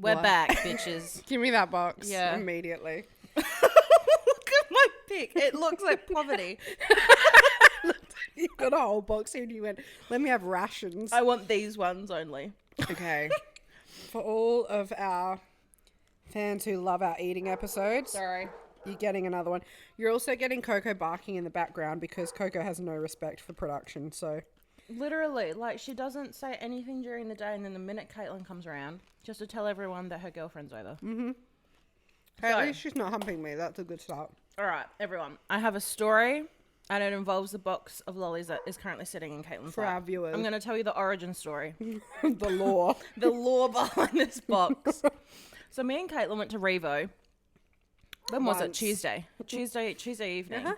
We're What? back, bitches. Give me that box. Yeah. Immediately. Look at my pic. It looks like poverty. You've got a whole box here and you went, let me have rations. I want these ones only. Okay. For all of our fans who love our eating episodes, Sorry. you're getting another one. You're also getting Coco barking in the background because Coco has no respect for production, so... Literally, like, she doesn't say anything during the day, and then the minute Caitlin comes around, just to tell everyone that her girlfriend's over. Mm-hmm. Hey, at least she's not humping me. That's a good start. All right, everyone. I have a story, and it involves the box of lollies that is currently sitting in Caitlin's For lap. our viewers. I'm going to tell you the origin story. The lore. The lore behind this box. So me and Caitlin went to Revo. When was it? Once. Tuesday evening. Uh-huh.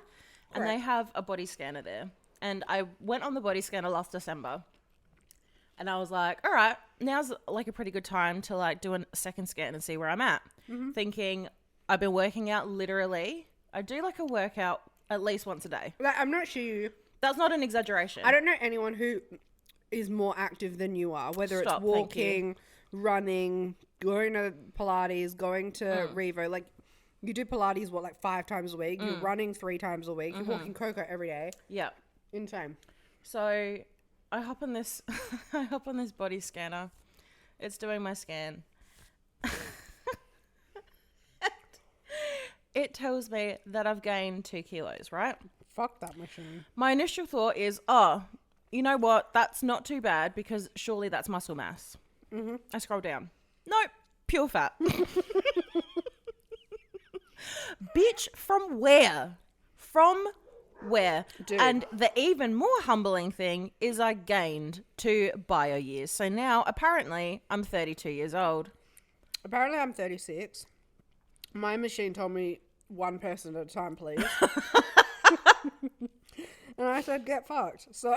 And they have a body scanner there. And I went on the body scanner last December. And I was like, all right, now's like a pretty good time to like do a second scan and see where I'm at. Mm-hmm. Thinking I've been working out literally. I do like a workout at least once a day. Like, I'm not sure you... That's not an exaggeration. I don't know anyone who is more active than you are, whether Stop, it's walking, running, going to Pilates, going to Revo. Like, you do Pilates, like 5 times a week? You're running 3 times a week. You're walking Coco every day. Yeah. Insane. So I hop on this I hop on this body scanner. It's doing my scan. It tells me that I've gained 2 kilos, right? Fuck that machine. My initial thought is, oh, you know what? That's not too bad because surely that's muscle mass. Mm-hmm. I scroll down. Nope, pure fat. Bitch, from where? From where? Dude. And the even more humbling thing is I gained 2 bio years. So now, apparently, I'm 32 years old. Apparently I'm 36. My machine told me 1 person at a time, please. And I said, get fucked. So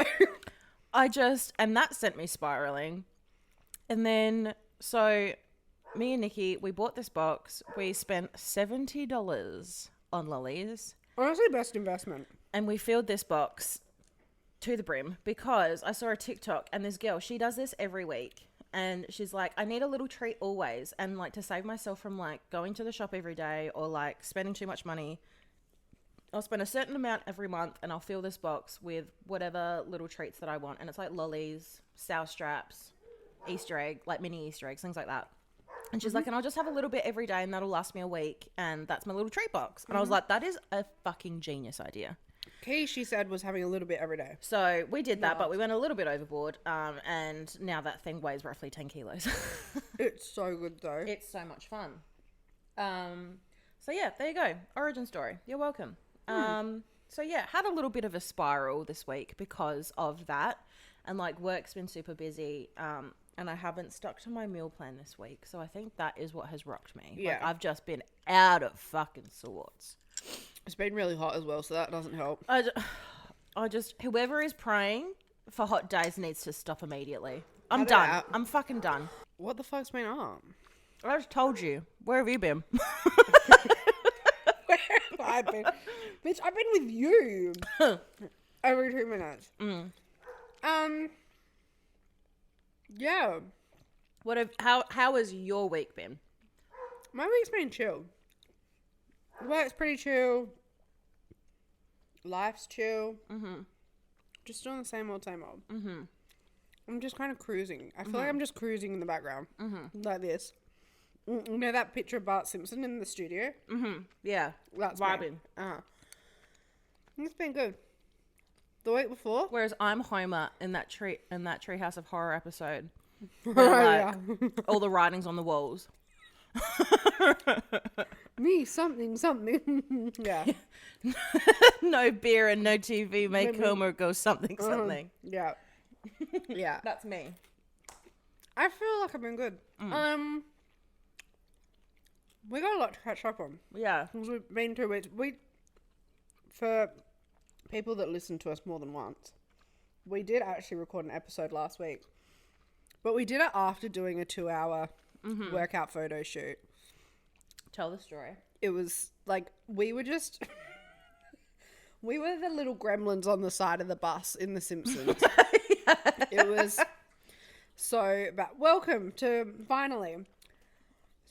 And that sent me spiraling. And then, so me and Nikki, we bought this box. We spent $70 on lollies. honestly, best investment. And we filled this box to the brim because I saw a TikTok and this girl, she does this every week. And she's like, I need a little treat always. And like to save myself from like going to the shop every day or like spending too much money, I'll spend a certain amount every month and I'll fill this box with whatever little treats that I want. And it's like lollies, sour straps, Easter egg, like mini Easter eggs, things like that. And she's like, and I'll just have a little bit every day and that'll last me a week. And that's my little treat box. And I was like, that is a fucking genius idea. Key, she said, was having a little bit every day. So we did that, but we went a little bit overboard. And now that thing weighs roughly 10 kilos. It's so good, though. It's so much fun. So yeah, there you go. Origin story. You're welcome. So yeah, had a little bit of a spiral this week because of that. And like work's been super busy. And I haven't stuck to my meal plan this week. So I think that is what has rocked me. Yeah. Like I've just been out of fucking sorts. It's been really hot as well, so that doesn't help. I just whoever is praying for hot days needs to stop immediately. I'm Cut it done. out. I'm fucking done. What the fuck's been on? I just told you. Where have you been? Where have I been? Bitch, I've been with you. Every 2 minutes. Yeah. How has your week been? My week's been chill. Work's pretty chill. Life's chill. Just doing the same old, same old. I'm just kind of cruising. I feel like I'm just cruising in the background. Like this. You know that picture of Bart Simpson in the studio? Yeah. That's vibing. Me. It's been good. The week before? Whereas I'm Homer in that Treehouse of Horror episode. Oh, Where, like, all the writings on the walls. Me, something. Yeah. No beer and no TV make Homer go something. Yeah. Yeah. That's me. I feel like I've been good. We got a lot to catch up on. Yeah. We've been 2 weeks. For people that listen to us more than once, we did actually record an episode last week. But we did it after doing a 2-hour workout photo shoot. Tell the story. It was like, we were just... we were the little gremlins on the side of the bus in The Simpsons. It was so bad. Welcome to, finally,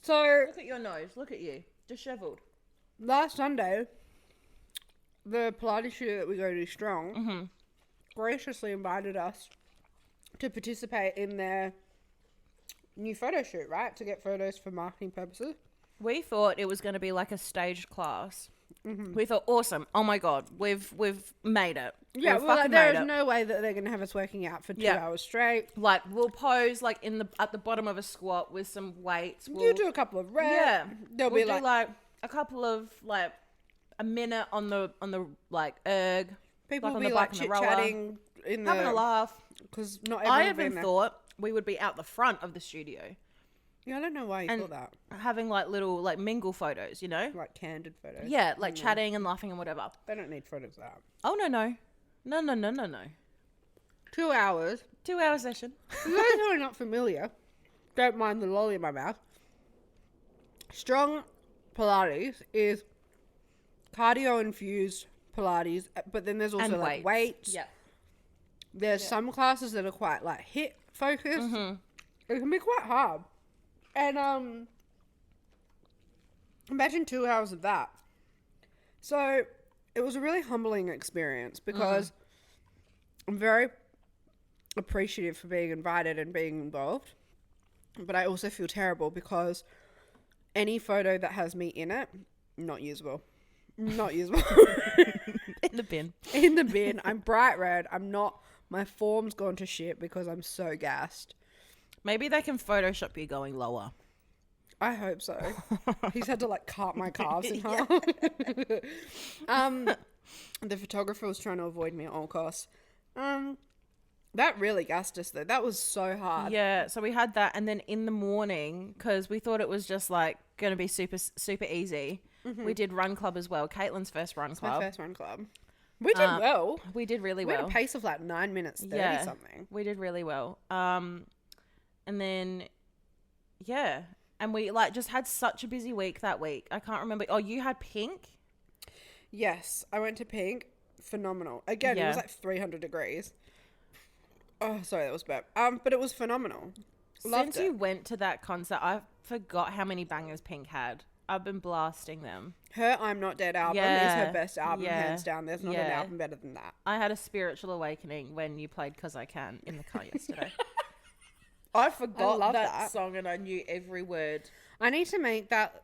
So Look at your nose. Look at you. Disheveled. last Sunday, the Pilates studio that we go to, Strong, graciously invited us to participate in their new photo shoot, right? To get photos for marketing purposes. We thought it was going to be like a staged class. We thought, awesome. Oh my God, we've made it. Yeah, We've well, fucking there made is it. no way that they're going to have us working out for 2 Yeah. hours straight. Like, we'll pose like at the bottom of a squat with some weights. You do a couple of reps. Yeah. There'll We'll be do like a couple of like a minute on the like erg. people like will on be the like bike and the rower, chit-chatting in the... having a laugh. Because not I everyone's been even there. thought we would be out the front of the studio Yeah, I don't know why you and- thought that. having like little like mingle photos, you know? Like candid photos. Yeah, like chatting and laughing and whatever. They don't need photos of that. Oh no. 2 hours. 2 hour session. For those who are not familiar, don't mind the lolly in my mouth. Strong Pilates is cardio-infused Pilates, but then there's also And like weights. Yeah. There's some classes that are quite like HIIT focused. It can be quite hard. And imagine 2 hours of that. So it was a really humbling experience because I'm very appreciative for being invited and being involved. But I also feel terrible because any photo that has me in it, not usable. Not usable. In the bin. In the bin. I'm bright red. I'm not. My form's gone to shit because I'm so gassed. Maybe they can Photoshop you going lower. I hope so. He's had to like cut my calves in half. The photographer was trying to avoid me at all costs. That really gassed us though. That was so hard. Yeah, so we had that, and then in the morning, because we thought it was just like going to be super easy, we did run club as well. Caitlin's first run club. My first run club. We did well. We did really We had well. a pace of like 9 minutes 30 something. We did really well. And then, yeah. And we like just had such a busy week that week. I can't remember. Oh, you had pink? Yes, I went to Pink. Phenomenal. Again, it Yeah. was like 300 degrees. Oh, sorry, that was bad. But it was phenomenal. Loved Since it. you went to that concert, I forgot how many bangers Pink had. I've been blasting them. Her I'm Not Dead album is Yeah, her best album, yeah, hands down. There's not an yeah. album better than that. I had a spiritual awakening when you played 'Cause I Can in the car yesterday. I forgot love that that. song and I knew every word. I need to make that...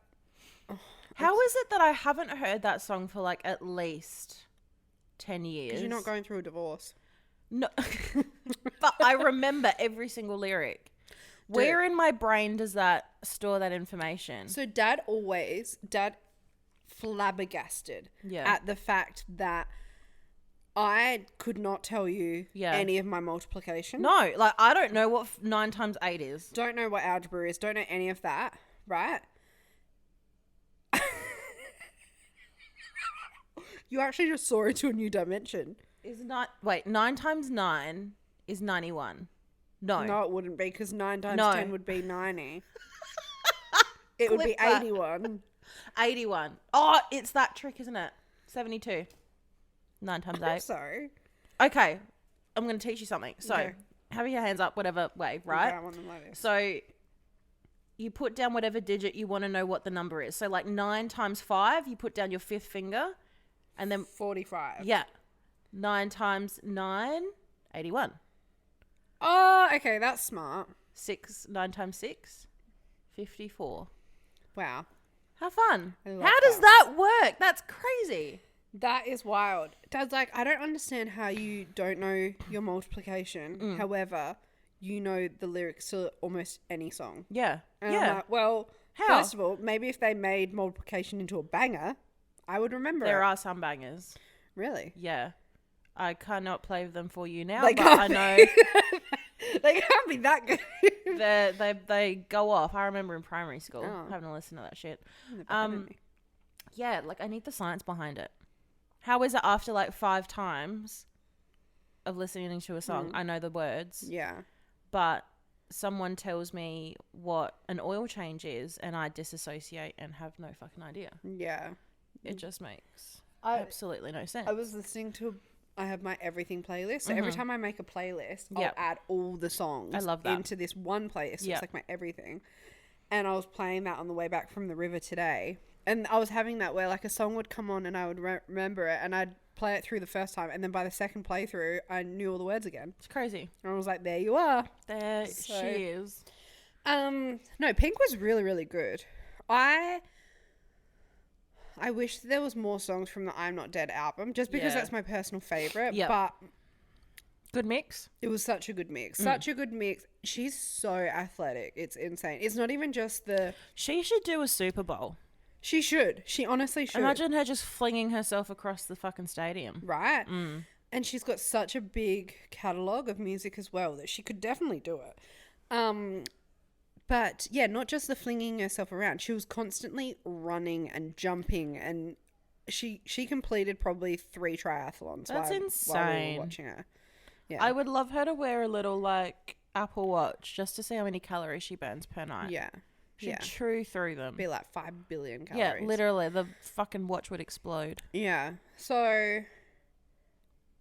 How is it that I haven't heard that song for like at least 10 years? Because you're not going through a divorce. No, but I remember every single lyric. Where in my brain does that store that information? So Dad flabbergasted Yeah. at the fact that I could not tell you Yeah. any of my multiplication. No, like I don't know what 9 times 8 is. Don't know what algebra is. Don't know any of that. Right? You actually just saw into a new dimension. Is not wait 9 times 9 is 91. No, No, it wouldn't be because 9 times No. 10 would be 90. It would be Clip that. 81. 81. Oh, it's that trick, isn't it? 72. 9 times 8. Sorry. Okay, I'm going to teach you something. So, Okay. have your hands up, whatever way, right? Okay, I want them like this. So, you put down whatever digit you want to know what the number is. So, like 9 times 5, you put down your fifth finger, and then 45. yeah, 9 times 9, 81. Oh, okay, that's smart. 9 times 6, 54. Wow. How fun! I love How does that work? That's crazy. That is wild. Dad's like, I don't understand how you don't know your multiplication. However, you know the lyrics to almost any song. Yeah, And yeah. I'm like, well, How? first of all, maybe if they made multiplication into a banger, I would remember There it. are some bangers. Really? Yeah. I cannot play them for you now, They but I can't know They can't be that good. they go off. I remember in primary school Oh. having to listen to that shit. Never heard of me. Yeah, like I need the science behind it. How is it after like 5 times of listening to a song, I know the words, Yeah. but someone tells me what an oil change is and I disassociate and have no fucking idea. Yeah. It just makes I absolutely no sense. I was listening to I have my everything playlist. So every time I make a playlist, Yep. I'll add all the songs I love that. into this one playlist. So Yep. it's like my everything. And I was playing that on the way back from the river today. And I was having that where like a song would come on and I would remember it and I'd play it through the first time. And then by the second playthrough, I knew all the words again. It's crazy. And I was like, there you are. There she is. No, Pink was really, really good. I wish there was more songs from the I'm Not Dead album just because that's my personal favorite. Yep. But Good mix. it was such a good mix. Such a good mix. She's so athletic. It's insane. It's not even just the... She should do a Super Bowl. She should. She honestly should. Imagine her just flinging herself across the fucking stadium. Right? And she's got such a big catalogue of music as well that she could definitely do it. But yeah, not just the flinging herself around. She was constantly running and jumping, and she completed probably 3 triathlons. That's while we insane. were watching her. Yeah. I would love her to wear a little like Apple Watch just to see how many calories she burns per night. Yeah. She'd chew through them. Be like 5 billion calories. Yeah, literally, the fucking watch would explode. Yeah. So,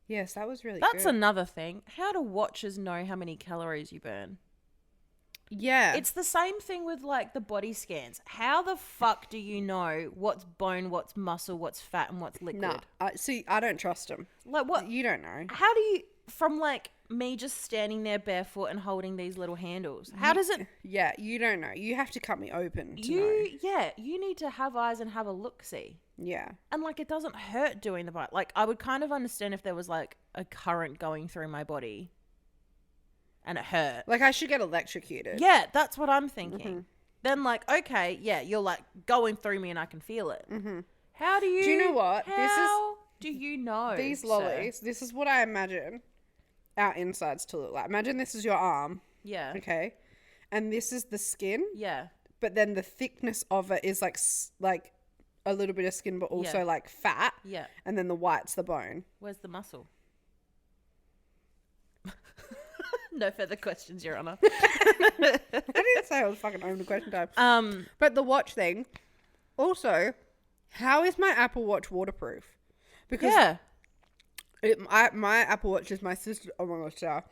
yes, that was really That's good. another thing. How do watches know how many calories you burn? Yeah. It's the same thing with like the body scans. How the fuck do you know what's bone, what's muscle, what's fat, and what's liquid? Nah. See, I don't trust them. Like what? You don't know. How do you, from like me just standing there barefoot and holding these little handles, how does it? Yeah, you don't know. You have to cut me open to know. You need to have eyes and have a look-see. Yeah. And like it doesn't hurt doing the bite. Like I would kind of understand if there was like a current going through my body and it hurt. Like I should get electrocuted. Yeah, that's what I'm thinking. Then like, okay, yeah, you're like going through me and I can feel it. How do you... Do you know what? How do you know? These sir? lollies, this is what I imagine our insides to look like. Imagine this is your arm, Yeah. okay? And this is the skin, Yeah. but then the thickness of it is like a little bit of skin, but also like fat. Yeah. And then the white's the bone. Where's the muscle? No further questions, Your Honor. I didn't say I was fucking over the question time. But the watch thing, also, how is my Apple Watch waterproof? Because my Apple Watch is my sister. Oh my gosh,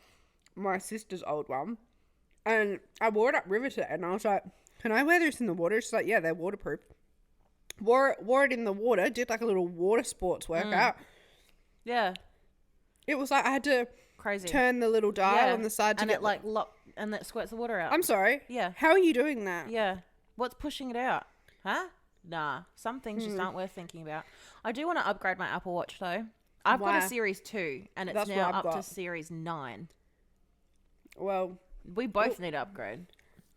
my sister's old one, and I wore it up river today, and I was like, "Can I wear this in the water?" She's like, "Yeah, they're waterproof." Wore it in the water. Did like a little water sports workout. Yeah. It was like I had to Crazy. turn the little dial on the side to and get it like and that squirts the water out. I'm sorry. Yeah. How are you doing that? Yeah. What's pushing it out? Huh? Nah. Some things just aren't worth thinking about. I do want to upgrade my Apple Watch though. I've got Why? a Series 2 and it's That's what now I've up to got. Series 9. Well, We both need to upgrade.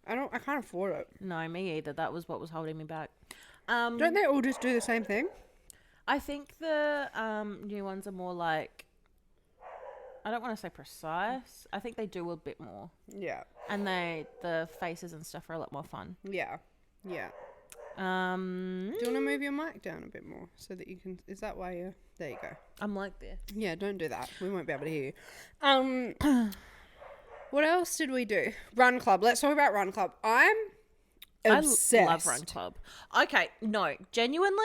I can't afford it. No, me either. That was what was holding me back. Don't they all just do the same thing? I think the new ones are more like, I don't want to say precise. I think they do a bit more. Yeah. And the faces and stuff are a lot more fun. Yeah. Yeah. Do you want to move your mic down a bit more so that you can... Is that why you're... There you go. I'm like this. Yeah, don't do that. We won't be able to hear you. What else did we do? Run Club. Let's talk about Run Club. I'm obsessed. I love Run Club. Okay, no, genuinely,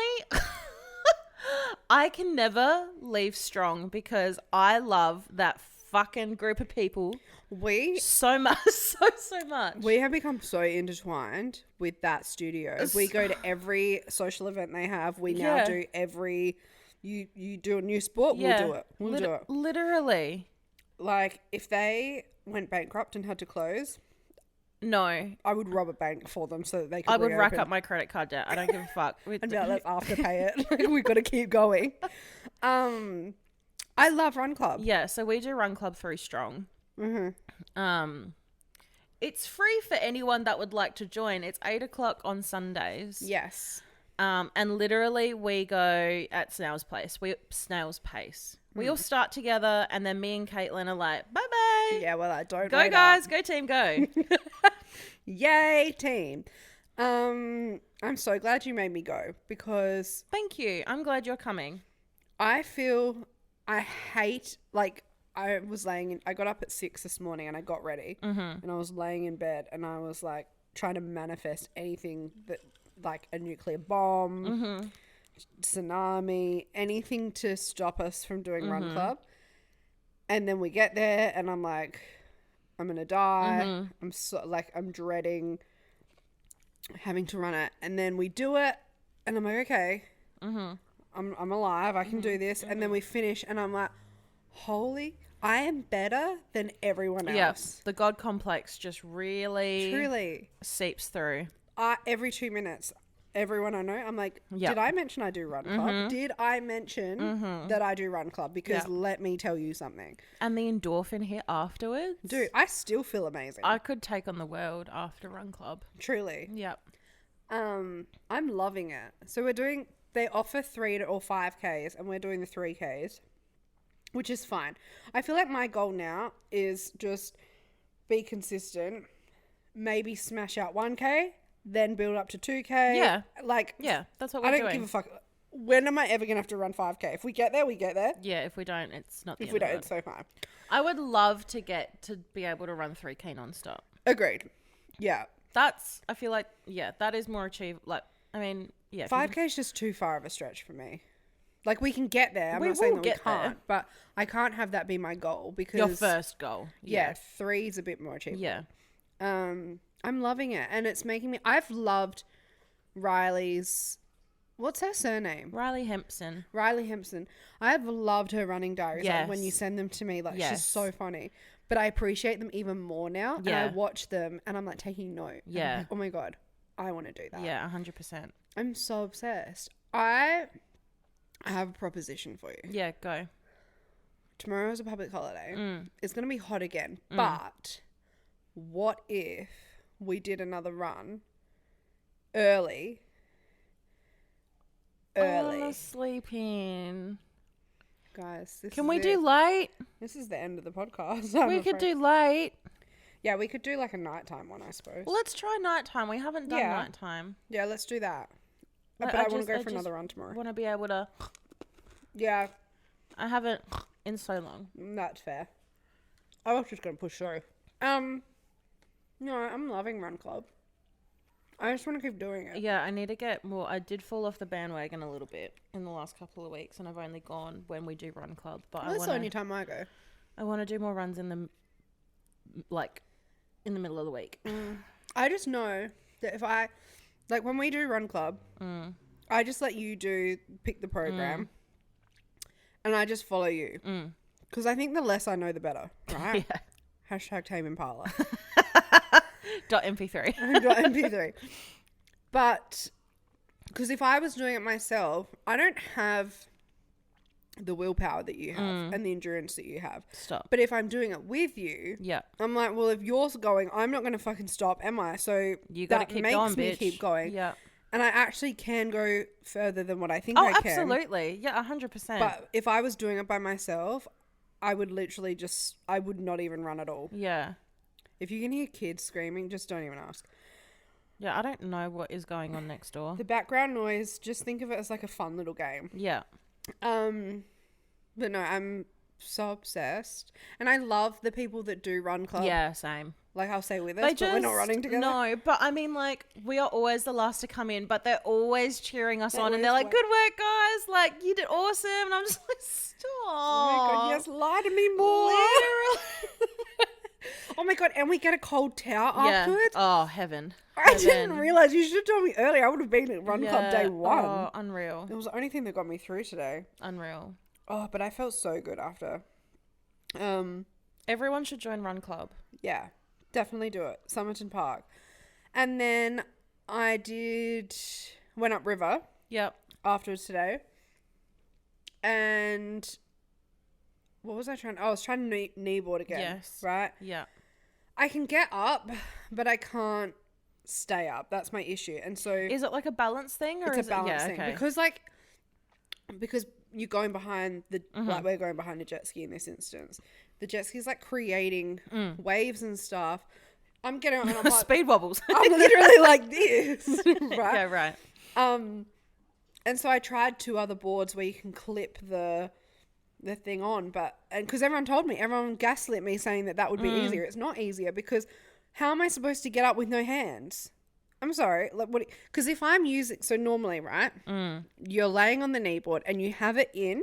I can never leave strong because I love that fucking group of people so much, so much. We have become so intertwined with that studio. We go to every social event they have. We now do every... You do a new sport, we'll do it. We'll do it. Literally. Like, if they went bankrupt and had to close... No. I would rob a bank for them so that they could I would rack reopen. up my credit card debt. I don't give a fuck. And be like, let's afterpay it. Like, we've got to keep going. I love Run Club. Yeah, so we do Run Club through Strong. It's free for anyone that would like to join. It's 8:00 on Sundays. Yes. And literally we go at snail's pace. We all start together and then me and Caitlin are like, bye-bye. Yeah, well, I don't Go wait guys, up. go team, go. Yay, team. I'm so glad you made me go because Thank you. I'm glad you're coming. I hate, like, I got up at 6 this morning and I got ready and I was laying in bed and I was like trying to manifest anything that, like a nuclear bomb, tsunami, anything to stop us from doing Run Club. And then we get there and I'm like, I'm going to die. I'm dreading having to run it, and then we do it, and I'm like, okay, I'm alive, I can do this, and then we finish, and I'm like, holy, I am better than everyone else. Yeah, the God complex just really Truly seeps through. every 2 minutes, everyone I know, I'm like, Yep. did I mention I do run club? Did I mention that I do run club? Because let me tell you something, And the endorphin hit afterwards. dude, I still feel amazing. I could take on the world after Run Club. Truly. Yep. I'm loving it. So they offer 3 or 5Ks, and we're doing the 3Ks, which is fine. I feel like my goal now is just be consistent, maybe smash out 1K, then build up to 2K. Yeah. Like, Yeah, that's what we're I don't doing. give a fuck. When am I ever going to have to run 5K? If we get there, we get there. Yeah, if we don't, it's not the If end we of don't, the it's world. so fine. I would love to get to be able to run 3K nonstop. Agreed. Yeah. I feel like, that is more achievable. Like, I mean, yeah. 5K is just too far of a stretch for me. Like, we can get there. I'm We not saying will that we get there. can't, but I can't have that be my goal because Your first goal. yeah, 3 is a bit more achievable. Yeah. I'm loving it, and it's making me. I've loved Riley's. What's her surname? Riley Hempson. Riley Hempson. I've loved her running diaries. Like, when you Yes. send them to me, like she's Yes. so funny. But I appreciate them even more now. And I Yeah. watch them, and I'm like taking note. And I'm Yeah. like, oh my god, I want to do that. Yeah, 100%. I'm so obsessed. I have a proposition for you. Yeah, go. Tomorrow is a public holiday. Mm. It's going to be hot again. But what if we did another run early? Oh, sleeping. Guys, Can we do late? This is the end of the podcast. We could do late. Yeah, we could do like a nighttime one, I suppose. Let's try nighttime. We haven't done Yeah. nighttime. Yeah, let's do that. I- But I I want just- to go I for just another run tomorrow. Want to be able to. Yeah, I haven't in so long. that's fair. I was just going to push through. No, I'm loving Run Club. I just want to keep doing it. Yeah, I need to get more. I did fall off the bandwagon a little bit in the last couple of weeks, and I've only gone when we do Run Club. But Well, that's the only time I go. I want to do more runs in the in the middle of the week. I just know that if I, like when we do Run Club, I just let you pick the program and I just follow you. Because I think the less I know, the better, right? Yeah. Hashtag Tame Impala. .mp3. .mp3. But, because if I was doing it myself, I don't have the willpower that you have and the endurance that you have. Stop. But if I'm doing it with you, Yeah. I'm like, well, if yours going, I'm not going to fucking stop, am I? So You got to that keep makes going, me bitch. keep going. Yeah. And I actually can go further than what I think Oh, I can. absolutely. Yeah, 100%. But if I was doing it by myself, I would literally I would not even run at all. yeah. If you can hear kids screaming, just don't even ask. Yeah, I don't know what is going on next door. The background noise, just think of it as like a fun little game. Yeah. But no, I'm so obsessed. And I love the people that do Run Club. Yeah, same. Like I'll say with us, but we're not running together. No, but I mean, like, we are always the last to come in, but they're always cheering us on, and they're always like, "Good work, guys! Like, you did awesome!" And I'm just like, "Stop!" Oh my god, yes, lie to me more. Oh my god, and we get a cold towel afterwards. Oh, heaven! I didn't realize. You should have told me earlier. I would have been at Run Club day one. Oh, unreal! It was the only thing that got me through today. Unreal. Oh, but I felt so good after. Everyone should join Run Club. Yeah, definitely do it. Somerton Park. And then I went up river Yep. afterwards today. And what was I trying? I was trying to kneeboard again. Yes. Right? Yeah. I can get up, but I can't stay up. That's my issue. And so Is it like a balance thing, or it's is a balance it? thing. Okay. Because you're going behind like we're going behind the jet ski in this instance. The jet ski's like creating waves and stuff. I'm getting on and I'm like, Speed wobbles. I'm literally like this. Right? Yeah. Right. And so I tried 2 other boards where you can clip the thing on, and because everyone gaslit me saying that would be easier. It's not easier because how am I supposed to get up with no hands? I'm sorry. Like what? Because if I'm using, so normally, right, you're laying on the kneeboard and you have it in,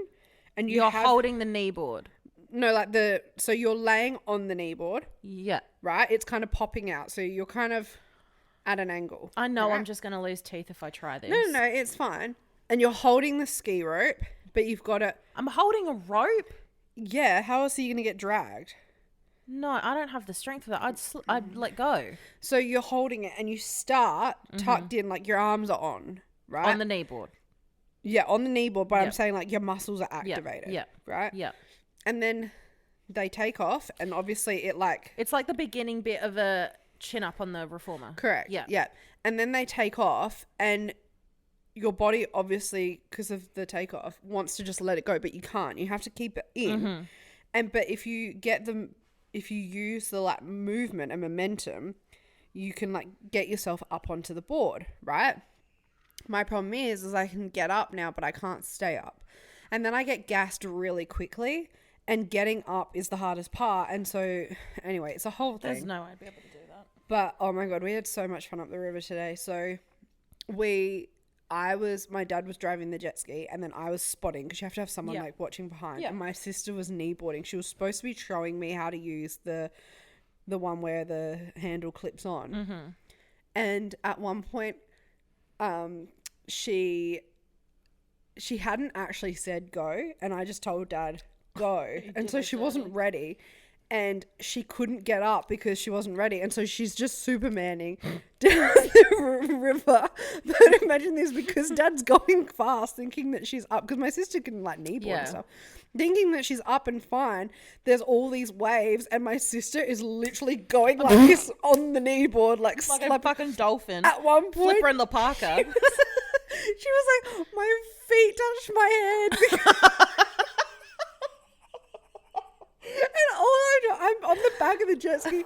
and You're holding the kneeboard. no, like so you're laying on the kneeboard, Yeah. right? It's kind of popping out, so you're kind of at an angle. I know right? I'm just going to lose teeth if I try this. No, it's fine. And you're holding the ski rope, but you've got it. I'm holding a rope? Yeah, how else are you going to get dragged? No, I don't have the strength for that. I'd let go. So you're holding it and you start tucked in, like your arms are on, right? On the kneeboard. Yeah, on the kneeboard, but I'm Yep. saying like your muscles are activated. Yep. Right? Yeah. And then they take off and obviously it like... It's like the beginning bit of a chin up on the reformer. Correct. Yeah. Yeah. And then they take off and your body obviously, because of the takeoff, wants to just let it go, but you can't. You have to keep it in. But if you use the like movement and momentum, you can like get yourself up onto the board, right? My problem is I can get up now, but I can't stay up. And then I get gassed really quickly, and getting up is the hardest part. And so anyway, it's a whole thing. There's no way I'd be able to do that. But oh my God, we had so much fun up the river today. So my dad was driving the jet ski and then I was spotting because you have to have someone like watching behind. Yeah. And my sister was kneeboarding. She was supposed to be showing me how to use the one where the handle clips on. And at one point, she hadn't actually said go, and I just told Dad go, and so she wasn't ready. And she couldn't get up because she wasn't ready. And so she's just Supermaning down the river. But imagine this, because Dad's going fast thinking that she's up. Because my sister can like kneeboard and stuff. Thinking that she's up and fine. There's all these waves. And my sister is literally going like this on the kneeboard. Like a fucking dolphin. At one point. Flipper in the Parker. She was like, my feet touched my head. And all I know, I'm on the back of the jet ski.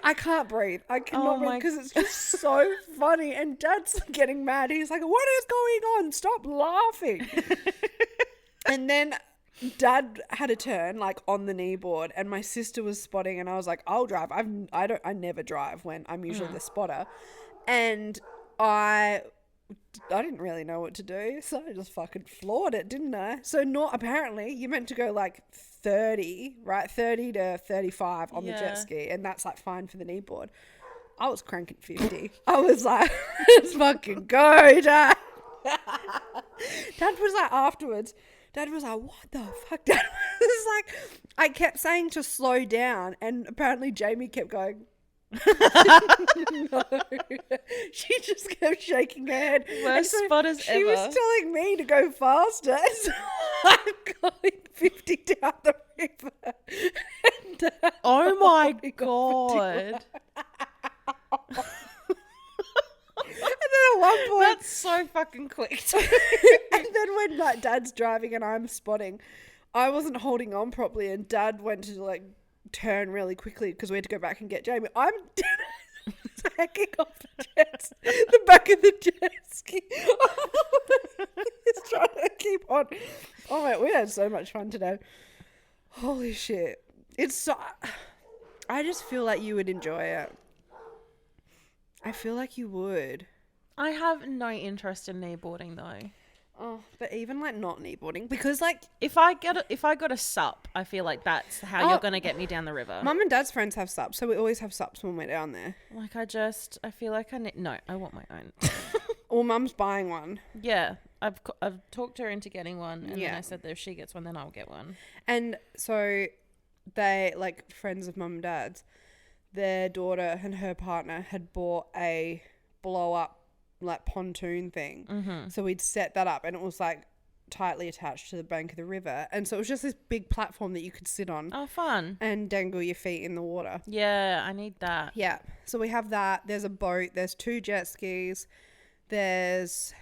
I can't breathe. I cannot breathe because it's just so funny. And Dad's getting mad. He's like, what is going on? Stop laughing. And then Dad had a turn like on the kneeboard and my sister was spotting and I was like, I'll drive. I never drive when I'm usually the spotter. And I didn't really know what to do, so I just fucking floored it, didn't I? So apparently you're meant to go like 30, right? 30 to 35 on the jet ski, and that's like fine for the kneeboard. I was cranking 50. I was like, let's fucking go, Dad. Dad was like afterwards, Dad was like, what the fuck? Dad was like, I kept saying to slow down, and apparently Jamie kept going, no. She just kept shaking her head. Worst spotters ever. She was telling me to go faster. So I'm going 50 down the river. And, oh my God. And then at one point, that's so fucking quick. and then when like Dad's driving and I'm spotting, I wasn't holding on properly, and Dad went to like turn really quickly because we had to go back and get Jamie. I'm hacking off the back of the jet ski. He's trying to keep on. Oh my, we had so much fun today. Holy shit. It's so, I just feel like you would enjoy it. I feel like you would. I have no interest in kneeboarding though. Oh, but even like not kneeboarding, because like if I got a sup, I feel like that's how you're gonna get me down the river. Mum and Dad's friends have sups, so we always have sups when we're down there. Like I feel like I want my own. Or Mum's buying one. Yeah, I've talked her into getting one, and then I said that if she gets one, then I'll get one. And so they, like friends of Mum and Dad's, their daughter and her partner had bought a blow up like pontoon thing. So we'd set that up and it was like tightly attached to the bank of the river, and so it was just this big platform that you could sit on. Oh, fun. And dangle your feet in the water. Yeah, I need that. Yeah, so we have that. There's a boat, there's 2 jet skis, there's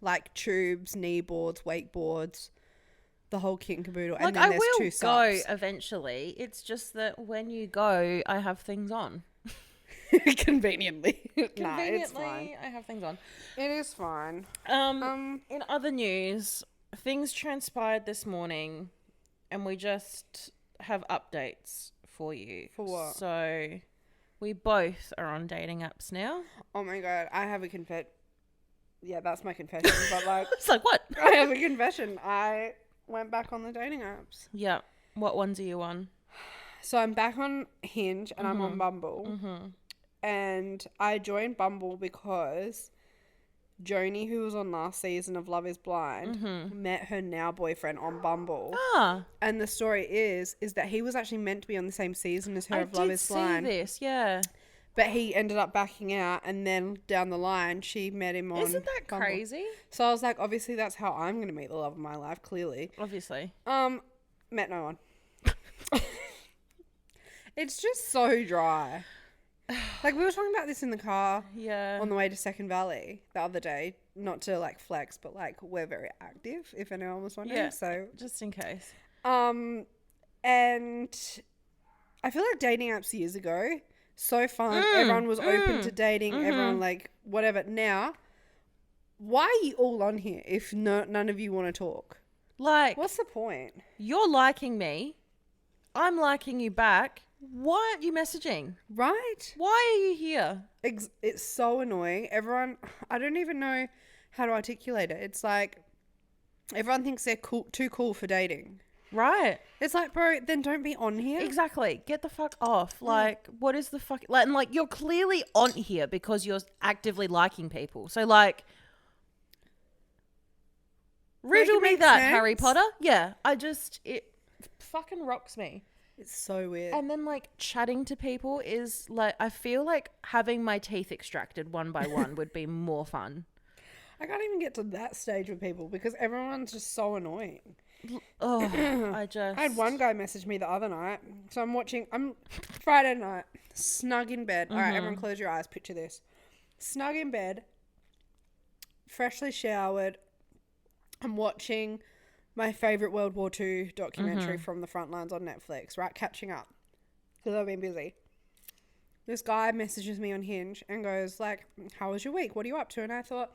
like tubes, kneeboards, wakeboards, the whole kit and caboodle. Like, and then I there's will 2 go sups. eventually. It's just that when you go, I have things on. Conveniently. Conveniently, Nah, it's fine. I have things on. It is fine. In other news, things transpired this morning, and we just have updates for you. For what? So, we both are on dating apps now. Oh my God, I have a Yeah, that's my confession. But like, It's like, what? I have a confession. I went back on the dating apps. Yeah. What ones are you on? So I'm back on Hinge and I'm on Bumble. and I joined Bumble because Joni, who was on last season of Love is Blind, met her now boyfriend on Bumble. Ah, And the story is that he was actually meant to be on the same season as her I of Love did is see Blind. this. Yeah. But he ended up backing out, and then down the line, she met him on Isn't that Bumble. crazy? So I was like, obviously, that's how I'm going to meet the love of my life, clearly. Obviously. Met no one. It's just so dry. Like, we were talking about this in the car Yeah. on the way to Second Valley the other day. Not to, like, flex, but, like, we're very active, if anyone was wondering. Yeah. So, Just in case. and I feel like dating apps years ago, so fun. Everyone was open to dating. Everyone, like, whatever. Now, why are you all on here if none of you want to talk? Like, What's the point? you're liking me. I'm liking you back. Why aren't you messaging? Right? Why are you here? It's so annoying. Everyone, I don't even know how to articulate it. It's like everyone thinks they're too cool for dating. Right. It's like, bro, then don't be on here. Exactly. Get the fuck off. Like, what is the fuck? Like, and like, you're clearly on here because you're actively liking people. So, like, riddle me make that, sense. Harry Potter. Yeah. It fucking rocks me. It's so weird. And then, like, chatting to people is like, I feel like having my teeth extracted one by one would be more fun. I can't even get to that stage with people because everyone's just so annoying. Oh, I had one guy message me the other night. So I'm Friday night, snug in bed. All right, everyone close your eyes. Picture this. Snug in bed, freshly showered. I'm watching my favourite World War II documentary from the front lines on Netflix, right? Catching up because I've been busy. This guy messages me on Hinge and goes like, how was your week? What are you up to? And I thought,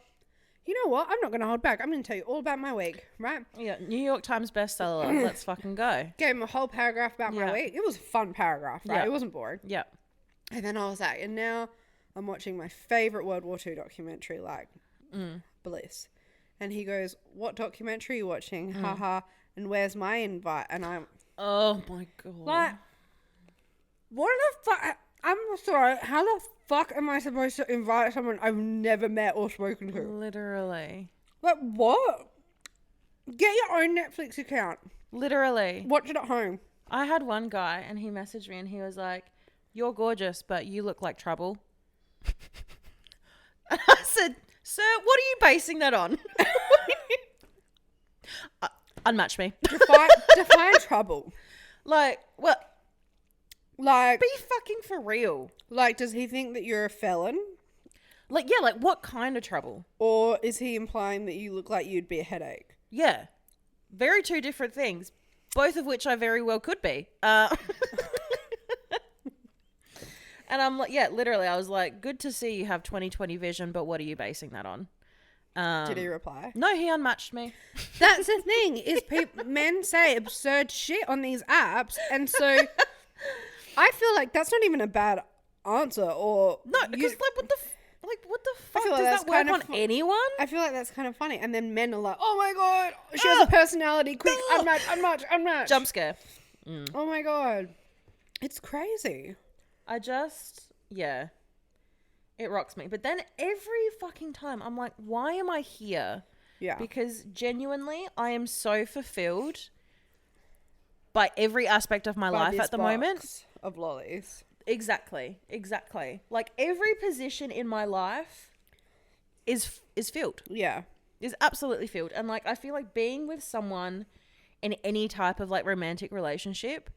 you know what? I'm not going to hold back. I'm going to tell you all about my week, right? Yeah, New York Times bestseller. Let's fucking go. Gave him a whole paragraph about my week. It was a fun paragraph, right? Yeah. It wasn't boring. Yeah. And then I was like, and now I'm watching my favourite World War II documentary, like, bliss. And he goes, what documentary are you watching? Haha. And where's my invite? And I'm Oh my God. like, what the fuck? I'm sorry. How the fuck am I supposed to invite someone I've never met or spoken to? Literally. Like, what? Get your own Netflix account. Literally. Watch it at home. I had one guy and he messaged me and he was like, you're gorgeous, but you look like trouble. And I said, sir, what are you basing that on? Unmatch me. Define trouble. Like, well, Like, be fucking for real. like, does he think that you're a felon? Like, yeah, like what kind of trouble? Or is he implying that you look like you'd be a headache? Yeah. Very two different things, both of which I very well could be. And I'm like, yeah, literally, I was like, good to see you have 20/20 vision, but what are you basing that on? Did he reply? No, he unmatched me. That's the thing, is men say absurd shit on these apps, and so I feel like that's not even a bad answer, or... No, because what the fuck? feel like Does that's that work kind of on anyone? I feel like that's kind of funny. And then men are like, oh my God, she has a personality, quick, unmatch. Jump scare. Oh my God. It's crazy. Yeah. It rocks me. But then every fucking time I'm like, why am I here? Yeah. Because genuinely, I am so fulfilled by every aspect of my By life this at the moment. box of lollies. Exactly. Like every position in my life is filled. Yeah. Is absolutely filled. And like I feel like being with someone in any type of like romantic relationship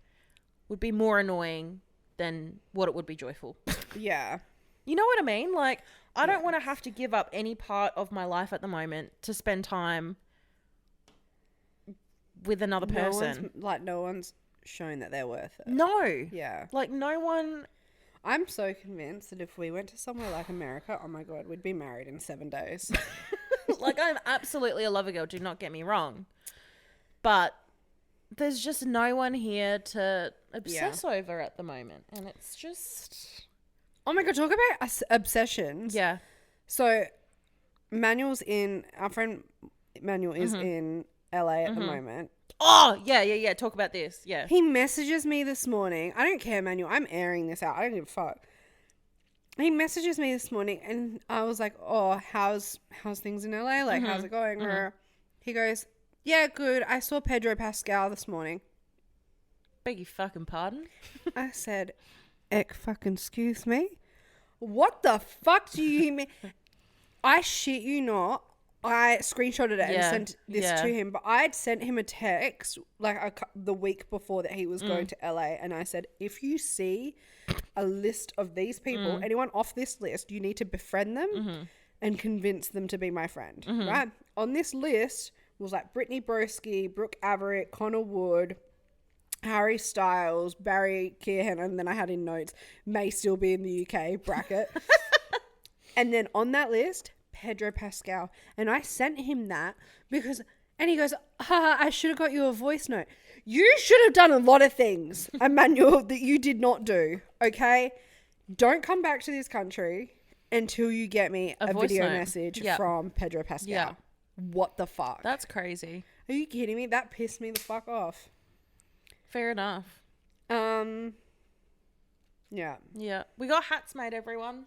would be more annoying than what it would be joyful. Yeah. You know what I mean? Like I don't want to have to give up any part of my life at the moment to spend time with another person. No one's shown that they're worth it. No. Yeah. Like no one. I'm so convinced that if we went to somewhere like America, oh my God, we'd be married in 7 days. Like I'm absolutely a lover girl, do not get me wrong. But there's just no one here to obsess over at the moment. And it's just... Oh my God, talk about obsessions. Yeah. So our friend Manuel is in LA at the moment. Oh, yeah. Talk about this. Yeah. He messages me this morning. I don't care, Manuel. I'm airing this out. I don't give a fuck. he messages me this morning and I was like, oh, how's things in LA? Like, how's it going? He goes, yeah, good. I saw Pedro Pascal this morning. Beg your fucking pardon? I said, fucking excuse me? What the fuck do you mean? I shit you not. I screenshotted it and sent this to him, but I'd sent him a text like the week before that he was going to LA, and I said, if you see a list of these people, anyone off this list, you need to befriend them and convince them to be my friend, right? On this list was like Brittany Broski, Brooke Averitt, Connor Wood, Harry Styles, Barry Keoghan, and then I had in notes, may still be in the UK, bracket. And then on that list, Pedro Pascal. And I sent him that because, and he goes, I should have got you a voice note. You should have done a lot of things, Emmanuel, that you did not do, okay? Don't come back to this country until you get me a video message from Pedro Pascal. Yeah. What the fuck? That's crazy. Are you kidding me? That pissed me the fuck off. Fair enough. Yeah. Yeah. We got hats made, everyone.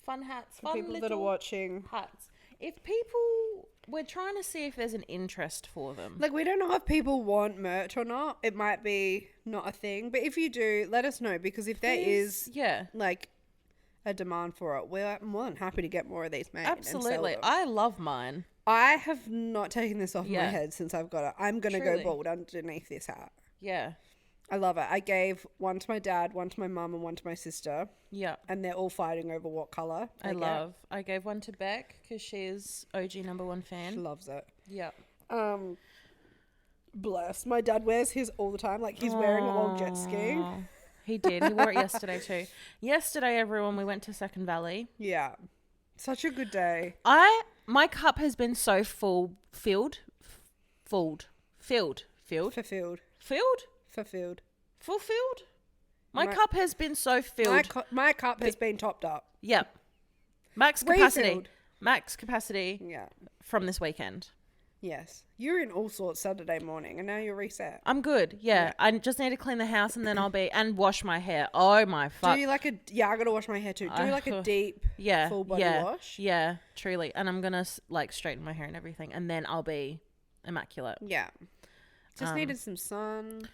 Fun hats. For people that are watching. Hats. If people... We're trying to see if there's an interest for them. Like, we don't know if people want merch or not. It might be not a thing. But if you do, let us know. Because if there is... Yeah. Like... a demand for it, we're more than happy to get more of these made. Absolutely. I love mine. I have not taken this off my head since I've got it. I'm going to go bald underneath this hat. Yeah. I love it. I gave one to my dad, one to my mum, and one to my sister. Yeah. And they're all fighting over what colour I gave one to Beck because she's OG #1 fan. She loves it. Yeah. Bless. My dad wears his all the time. Like, he's wearing it while jet skiing. He did. He wore it yesterday too. Yesterday, everyone, we went to Second Valley. Yeah. Such a good day. My cup has been so filled. Fulfilled. My cup has been so filled. My cup has been topped up. Yep. Max capacity. Refilled. Max capacity. Yeah. From this weekend. Yes. You're in all sorts Saturday morning and now you're reset. I'm good. Yeah. I just need to clean the house and then and wash my hair. Oh my fuck. Do you like I gotta wash my hair too. Do you like a deep full body wash? Yeah, truly. And I'm gonna like straighten my hair and everything and then I'll be immaculate. Yeah. Just needed some sun,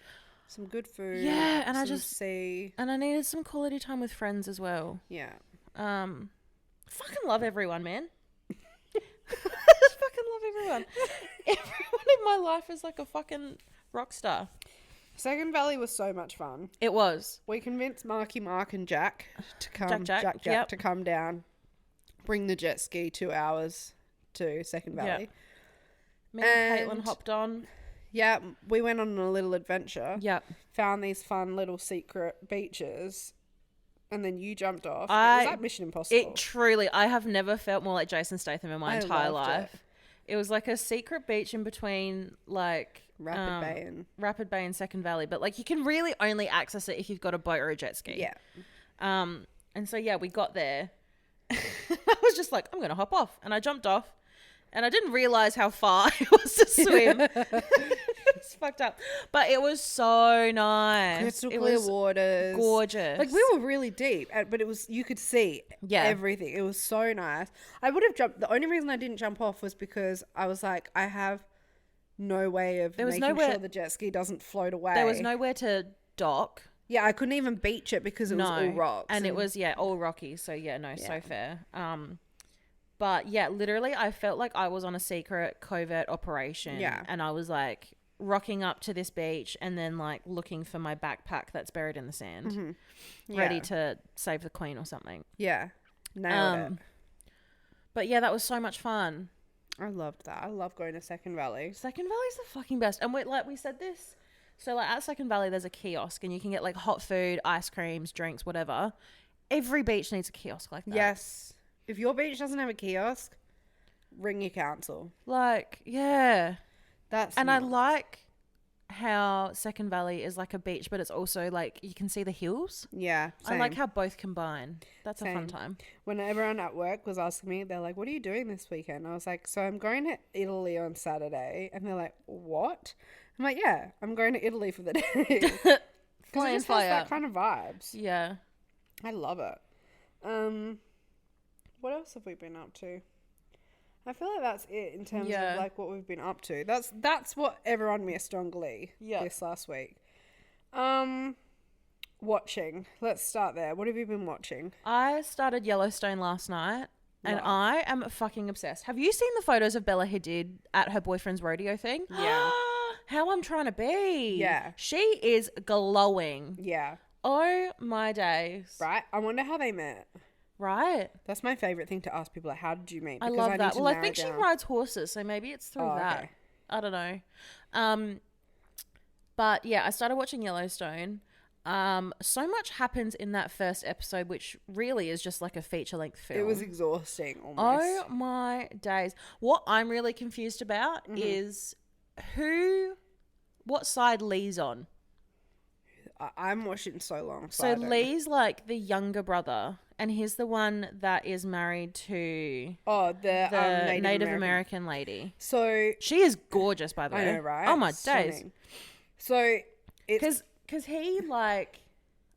some good food. Yeah, and I needed some quality time with friends as well. Yeah. Fucking love everyone, man. I just fucking love everyone. Everyone in my life is like a fucking rock star. Second Valley was so much fun. It was. We convinced Marky Mark and Jack to come. Jack yep. to come down, bring the jet ski 2 hours to Second Valley. Yep. Me and Caitlin hopped on. Yeah, we went on a little adventure. Yep. Found these fun little secret beaches. And then you jumped off. It was like Mission Impossible. I have never felt more like Jason Statham in my entire life. It was like a secret beach in between like Rapid Bay and Second Valley. But like you can really only access it if you've got a boat or a jet ski. Yeah. And so, yeah, we got there. I was just like, I'm going to hop off. And I jumped off. And I didn't realize how far it was to swim. It's fucked up. But it was so nice. Crystal clear waters. Gorgeous. Like, we were really deep, but you could see everything. It was so nice. I would have jumped. The only reason I didn't jump off was because I was like, I have no way of making sure the jet ski doesn't float away. There was nowhere to dock. Yeah, I couldn't even beach it because it was all rocks. And it was, all rocky. So, so fair. But yeah, literally I felt like I was on a secret covert operation. Yeah. And I was like rocking up to this beach and then like looking for my backpack that's buried in the sand. Mm-hmm. Yeah. Ready to save the queen or something. Yeah. Nailed it. But yeah, that was so much fun. I loved that. I love going to Second Valley. Second Valley's the fucking best. And we said this. So like at Second Valley there's a kiosk and you can get like hot food, ice creams, drinks, whatever. Every beach needs a kiosk like that. Yes. If your beach doesn't have a kiosk, ring your council. Like, yeah. I like how Second Valley is like a beach, but it's also like you can see the hills. Yeah. Same. I like how both combine. That's a fun time. When everyone at work was asking me, they're like, what are you doing this weekend? I was like, so I'm going to Italy on Saturday. And they're like, what? I'm like, yeah, I'm going to Italy for the day. Because it just has that kind of vibes. Yeah. I love it. What else have we been up to? I feel like that's it in terms Yeah. of like what we've been up to. That's what everyone missed on Glee this last week. Watching. Let's start there. What have you been watching? I started Yellowstone last night. And Right. I am fucking obsessed. Have you seen the photos of Bella Hadid at her boyfriend's rodeo thing? Yeah. How I'm trying to be. Yeah. She is glowing. Yeah. Oh my days. Right? I wonder how they met. Right? That's my favourite thing to ask people. Like, how did you meet? I Because love need that. to Well, I narrow think it she down. rides horses, so maybe it's through Oh, that. okay. I don't know. But yeah, I started watching Yellowstone. So much happens in that first episode, which really is just like a feature-length film. It was exhausting almost. Oh my days. What I'm really confused about is what side Lee's on. I'm watching so long. So Lee's like the younger brother, and he's the one that is married to the Native American lady. So She is gorgeous, by the way. I know, right? Oh my days. Stunning. So it's Because he like,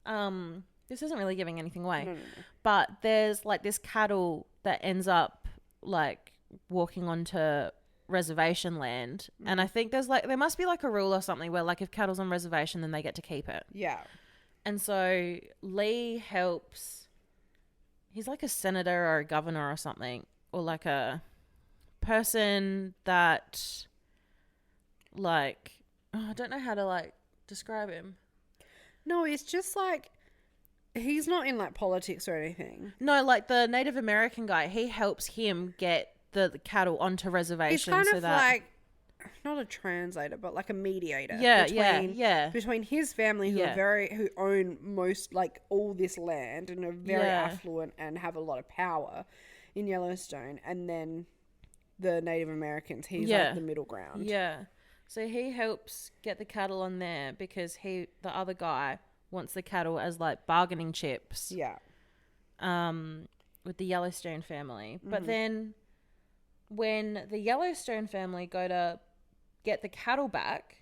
this isn't really giving anything away, no. but there's like this cattle that ends up like walking onto reservation land, and I think there must be like a rule or something where like if cattle's on reservation, then they get to keep it. Yeah. And so Lee helps. He's like a senator or a governor or something, or like a person that like, I don't know how to like describe him. No, it's just like he's not in like politics or anything. No, like the Native American guy, he helps him get the cattle onto reservation. He's kind so of that, like not a translator, but like a mediator. Yeah, Between his family who who own most like all this land and are very affluent and have a lot of power in Yellowstone, and then the Native Americans. He's like the middle ground. Yeah. So he helps get the cattle on there because the other guy wants the cattle as like bargaining chips. Yeah. With the Yellowstone family. But then when the Yellowstone family go to get the cattle back,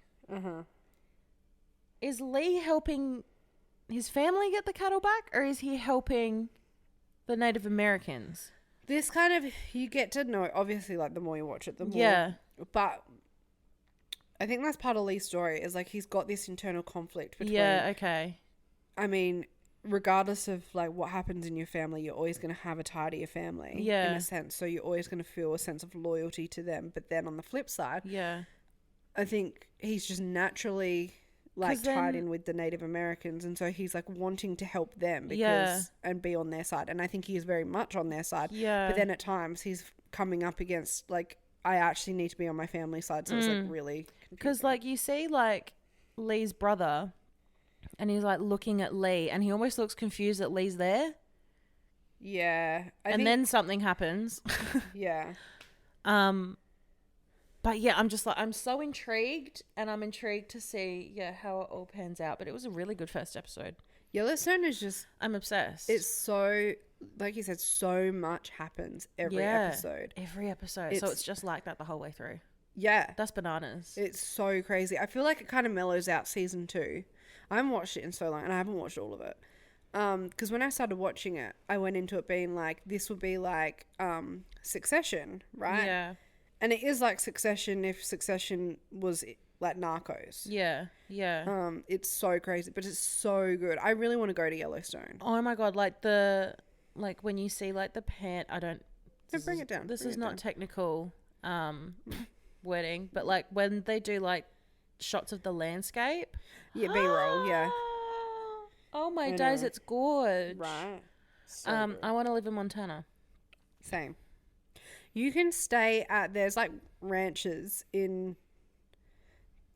is Lee helping his family get the cattle back, or is he helping the Native Americans? This kind of, you get to know, obviously, like the more you watch it, the more. Yeah. But I think that's part of Lee's story, is like he's got this internal conflict between. Yeah, okay. I mean, regardless of like what happens in your family, you're always going to have a tie to your family. Yeah. In a sense. So you're always going to feel a sense of loyalty to them. But then on the flip side, Yeah. I think he's just naturally like tied in with the Native Americans, and so he's like wanting to help them because and be on their side. And I think he is very much on their side. Yeah. But then at times he's coming up against like, I actually need to be on my family side. So it's like really Because like you see like Lee's brother, and he's like looking at Lee, and he almost looks confused that Lee's there. Yeah. And then something happens. Yeah. But yeah, I'm just like, I'm so intrigued, and I'm intrigued to see how it all pans out. But it was a really good first episode. Yellowstone is just, I'm obsessed. it's so, like you said, so much happens every episode. Every episode. So it's just like that the whole way through. Yeah. That's bananas. It's so crazy. I feel like it kind of mellows out season 2. I haven't watched it in so long, and I haven't watched all of it. Because when I started watching it, I went into it being like, this would be like Succession, right? Yeah. And it is like Succession if Succession was like Narcos. Yeah. Yeah. It's so crazy, but it's so good. I really want to go to Yellowstone. Oh my God. Like when you see like the I don't. Bring it down. This Bring is it not down. technical wording, but like when they do like shots of the landscape. Yeah, B-roll, yeah. Oh my I days, know. it's gorgeous. Right. So good. I want to live in Montana. Same. You can stay at, there's like ranches in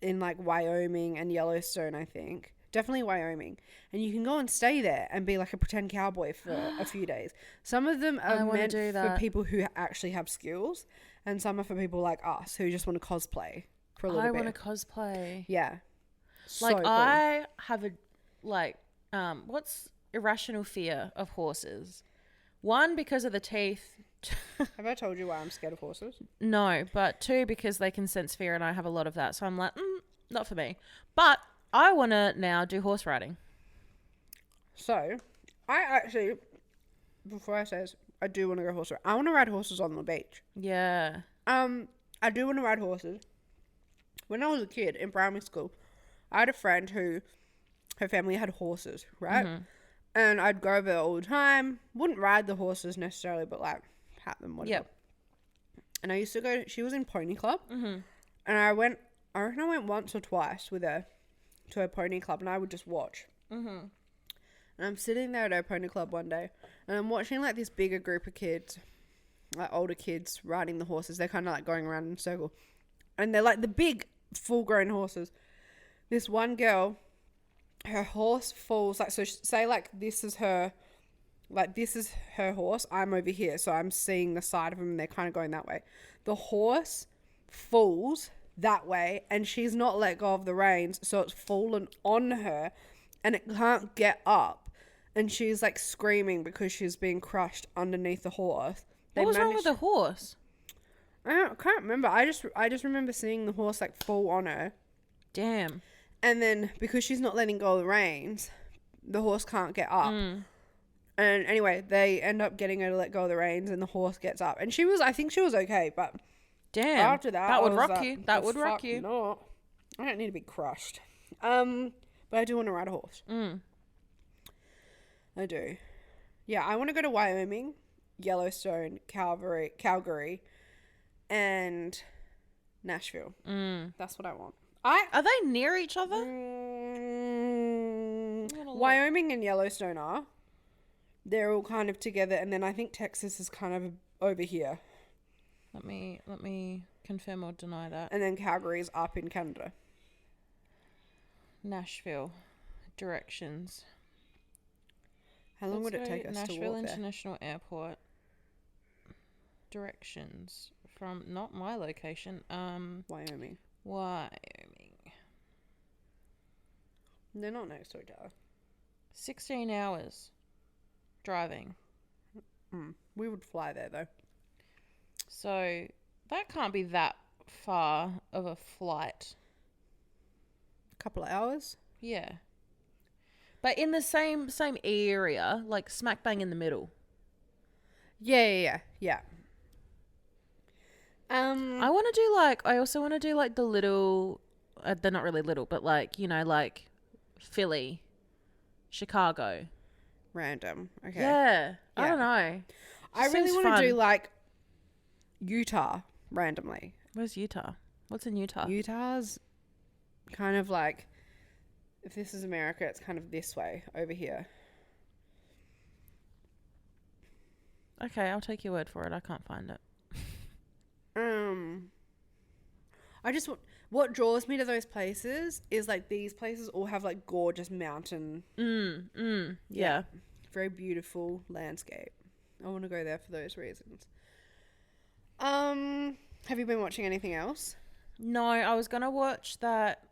like Wyoming and Yellowstone, I think. Definitely Wyoming. And you can go and stay there and be like a pretend cowboy for a few days. Some of them are meant for people who actually have skills, and some are for people like us who just want to cosplay for a little bit. I want to cosplay. Yeah. Like So cool. I have what's irrational fear of horses? One, because of the teeth. Have I told you why I'm scared of horses? No, but 2, because they can sense fear, and I have a lot of that. So I'm like, not for me. But I want to now do horse riding. So, I actually before I say this, I do want to go horse riding. I want to ride horses on the beach. Yeah. I do want to ride horses. When I was a kid in primary school, I had a friend who, her family had horses, right? Mm-hmm. And I'd go over there all the time. Wouldn't ride the horses necessarily, but like pat them, whatever. Yep. And I used to go, she was in pony club. Mm-hmm. And I reckon I went once or twice with her to her pony club, and I would just watch. Mm-hmm. And I'm sitting there at her pony club one day, and I'm watching like this bigger group of kids, like older kids riding the horses. They're kind of like going around in a circle, and they're like the big full-grown horses. This one girl, her horse falls, like, so say like this is her horse. I'm over here, so I'm seeing the side of them, and they're kind of going that way. The horse falls that way, and she's not let go of the reins, so it's fallen on her, and it can't get up, and she's like screaming because she's being crushed underneath the horse. What was wrong with the horse? I can't remember. I just remember seeing the horse like fall on her. Damn. And then because she's not letting go of the reins, the horse can't get up. And anyway, they end up getting her to let go of the reins, and the horse gets up. And I think she was okay, but damn. after that would I was rock like, you. That "The would rock fuck you. not. I don't need to be crushed. But I do want to ride a horse. I do. Yeah, I want to go to Wyoming, Yellowstone, Calgary, and Nashville. That's what I want. Are they near each other? Wyoming and Yellowstone are. They're all kind of together, and then I think Texas is kind of over here. Let me confirm or deny that. And then Calgary's up in Canada. Nashville directions. How long would it take us to Nashville walk there? International Airport directions from not my location. Wyoming. They're not next to each other. 16 hours driving. We would fly there though. So that can't be that far of a flight. A couple of hours. Yeah. But in the same area, like smack bang in the middle. Yeah. I also want to do like the little, they're not really little, but like, you know, like Philly, Chicago. Random. Okay. Yeah. I don't know. I really Seems want to do fun. like Utah randomly. Where's Utah? What's in Utah? Utah's kind of like, if this is America, it's kind of this way over here. Okay, I'll take your word for it. I can't find it. What draws me to those places is like these places all have like gorgeous mountain. Yeah. Very beautiful landscape. I want to go there for those reasons. Have you been watching anything else? No, I was going to watch that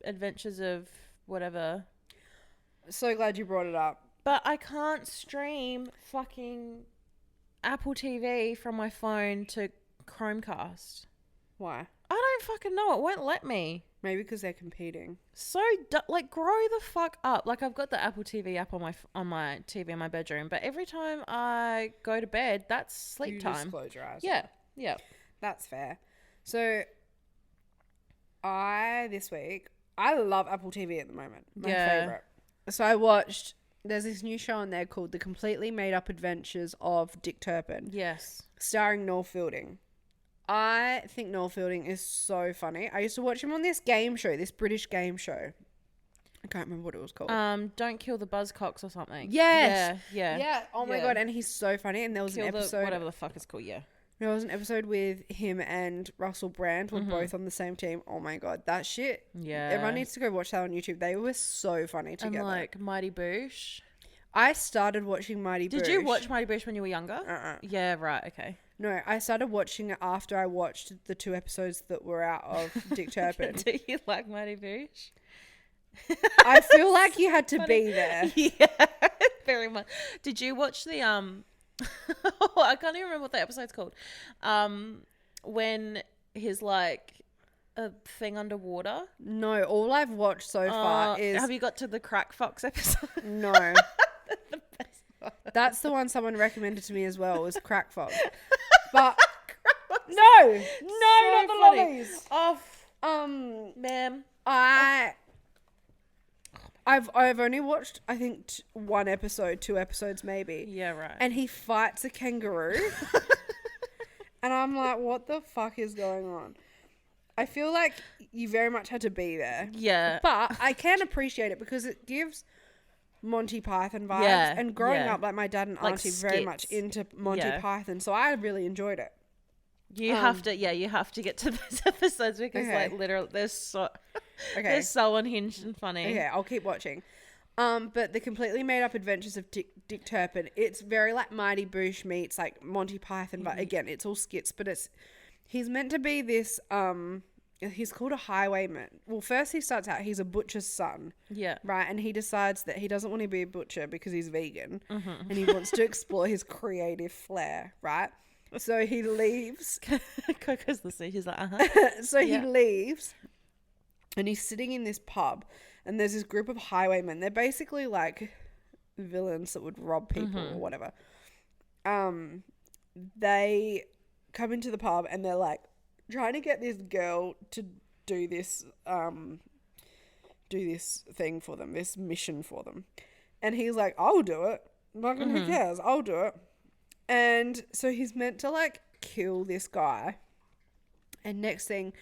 Adventures of whatever. So glad you brought it up. But I can't stream fucking Apple TV from my phone to Chromecast. Why? I don't fucking know. It won't let me. Maybe because they're competing. So, like, grow the fuck up. Like, I've got the Apple TV app on my TV in my bedroom, but every time I go to bed, that's sleep time. Just close your eyes. Yeah. That's fair. So, this week, I love Apple TV at the moment. My favorite. So I watched, there's this new show on there called The Completely Made Up Adventures of Dick Turpin. Yes. Starring Noel Fielding. I think Noel Fielding is so funny. I used to watch him on this game show, this British game show. I can't remember what it was called. Don't Kill the Buzzcocks or something. Yes. Yeah. Oh my God. And he's so funny. And there was an episode. Whatever the fuck it's called, yeah. There was an episode with him and Russell Brand were both on the same team. Oh my God. That shit. Yeah. Everyone needs to go watch that on YouTube. They were so funny together. And like Mighty Boosh. I started watching Mighty Boosh. Did you watch Mighty Boosh when you were younger? Yeah, right. Okay. No, I started watching it after I watched the 2 episodes that were out of Dick Turpin. Do you like Mighty Boosh? I feel like you had to be there. Yeah, very much. Did you watch the I can't even remember what the episode's called. When he's like a thing underwater. No, all I've watched so far is. Have you got to the Crack Fox episode? No. The best That's the one someone recommended to me as well, was Crack Fog. But no, not the funny. lollies. Off, Ma'am, ma'am. I've only watched, I think, one episode, 2 episodes maybe. Yeah, right. And he fights a kangaroo. And I'm like, what the fuck is going on? I feel like you very much had to be there. Yeah. But I can appreciate it because it gives Monty Python vibes. Yeah, And growing yeah. up, like my dad and Like auntie very skits. much into Monty Yeah. Python. So I really enjoyed it. You have to get to those episodes because Okay. like literally they're so Okay. they're so unhinged and funny. Okay, I'll keep watching. But the completely made up adventures of Dick Turpin, it's very like Mighty Boosh meets like Monty Python, but again, it's all skits, but he's meant to be this, he's called a highwayman. Well, first he starts out, he's a butcher's son. Yeah. Right, and he decides that he doesn't want to be a butcher because he's vegan, and he wants to explore his creative flair, right? So he leaves. Coco's listening. She's like, So he Yeah. leaves, and he's sitting in this pub, and there's this group of highwaymen. They're basically like villains that would rob people or whatever. They come into the pub, and they're like trying to get this girl to do this thing for them, this mission for them. And he's like, I'll do it. Fucking who cares? I'll do it. And so he's meant to like kill this guy. And next thing,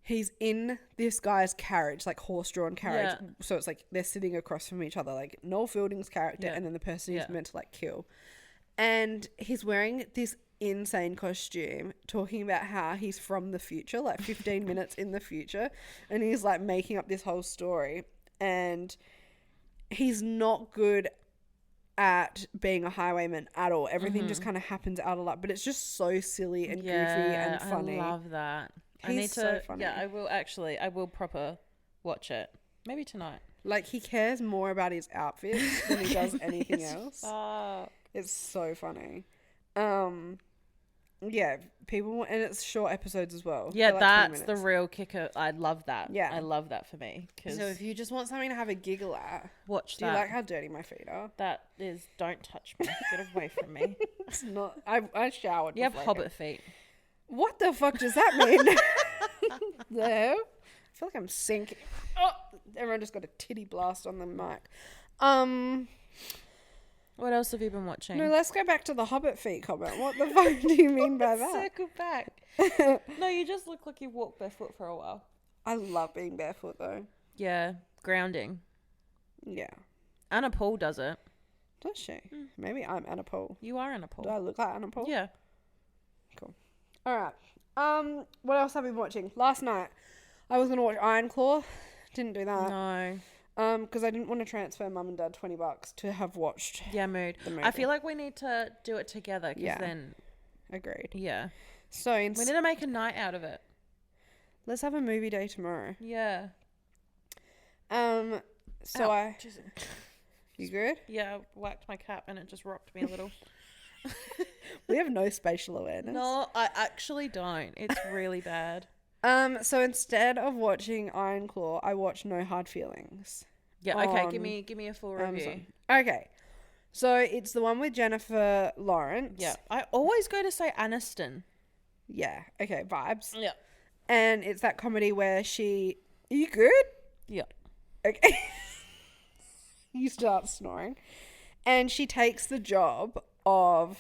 he's in this guy's carriage, like horse-drawn carriage. Yeah. So it's like they're sitting across from each other, like Noel Fielding's character Yeah. and then the person he's Yeah. meant to like kill. And he's wearing this insane costume, talking about how he's from the future, like 15 minutes in the future. And he's like making up this whole story. And he's not good at being a highwayman at all. Everything just kind of happens out of luck, but it's just so silly and goofy and funny. I love that. I He's need to. so funny. Yeah, I will proper watch it. Maybe tonight. Like, he cares more about his outfits than he does anything else. Oh, It's so funny. Yeah, people, and it's short episodes as well. yeah, They're like 20 that's the minutes. real kicker. I love that. Yeah. I love that for me. Cause So if you just want something to have a giggle at, watch do that. you like how dirty my feet are? That is, don't touch me. Get away from me. It's not. I showered. You have before I hobbit feet. came. What the fuck does that mean? No, I feel like I'm sinking. Oh, everyone just got a titty blast on the mic. What else have you been watching? No, let's go back to the hobbit feet comment. What the fuck do you mean by that? Circle back. No, you just look like you walked barefoot for a while. I love being barefoot though. Yeah, grounding. Yeah. Anna Paul does it. Does she? Maybe I'm Anna Paul. You are Anna Do Paul. I look like Anna Paul? Yeah. All right. What else have we been watching? Last night, I was gonna watch Iron Claw. Didn't do that. No. Because I didn't want to transfer mum and dad $20 to have watched. Yeah, mood. The movie. I feel like we need to do it together because Yeah. then, Agreed. yeah. So We need to make a night out of it. let's have a movie day tomorrow. Yeah. So Ow. Jesus. you good? Yeah, I whacked my cap and it just rocked me a little. We have no spatial awareness. No, I actually don't. It's really bad. So instead of watching Iron Claw, I watched No Hard Feelings. Yeah, okay, on give me a full review. Amazon. Okay. So it's the one with Jennifer Lawrence. Yeah. I always go to say Aniston. Yeah. Okay. Vibes. Yeah. And it's that comedy where she. Are you good? Yeah. Okay. You start snoring. And she takes the job of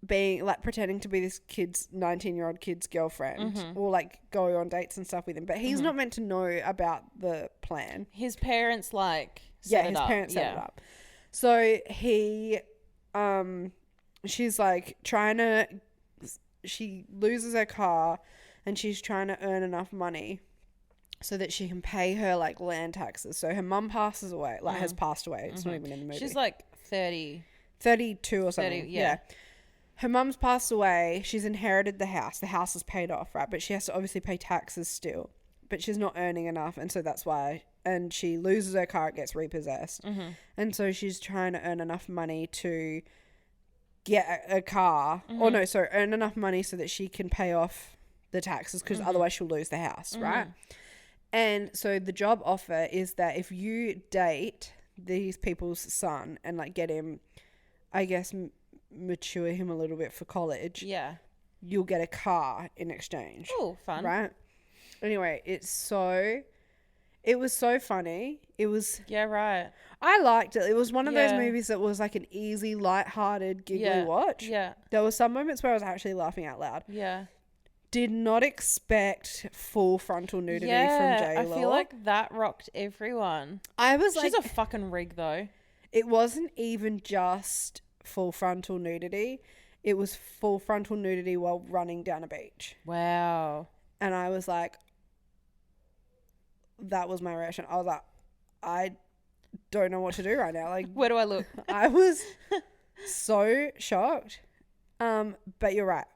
being like pretending to be this 19-year-old kid's girlfriend or like go on dates and stuff with him. But he's not meant to know about the plan. His parents Set it up. So she's like she loses her car and she's trying to earn enough money so that she can pay her like land taxes. So her mum passes away, has passed away. It's not even in the movie. She's like 30. 32 or something. 30, yeah. Her mum's passed away. She's inherited the house. The house is paid off, right? But she has to obviously pay taxes still. But she's not earning enough. And so that's why. And she loses her car. It gets repossessed. And so she's trying to earn enough money to get a car. Or no, sorry, earn enough money so that she can pay off the taxes because otherwise she'll lose the house, right? And so the job offer is that if you date these people's son and like get him, I guess, mature him a little bit for college. Yeah. You'll get a car in exchange. Oh, fun. Right? Anyway, it was so funny. It was... Yeah, right. I liked it. It was one of those movies that was like an easy, light-hearted, giggly watch. Yeah. There were some moments where I was actually laughing out loud. Yeah. Did not expect full frontal nudity from J-Lo. I feel like that rocked everyone. I was She's a fucking rig, though. It wasn't even just full frontal nudity. It was full frontal nudity while running down a beach. Wow. And I was like, that was my reaction. I was like, I don't know what to do right now. Like, where do I look? I was so shocked. But you're right.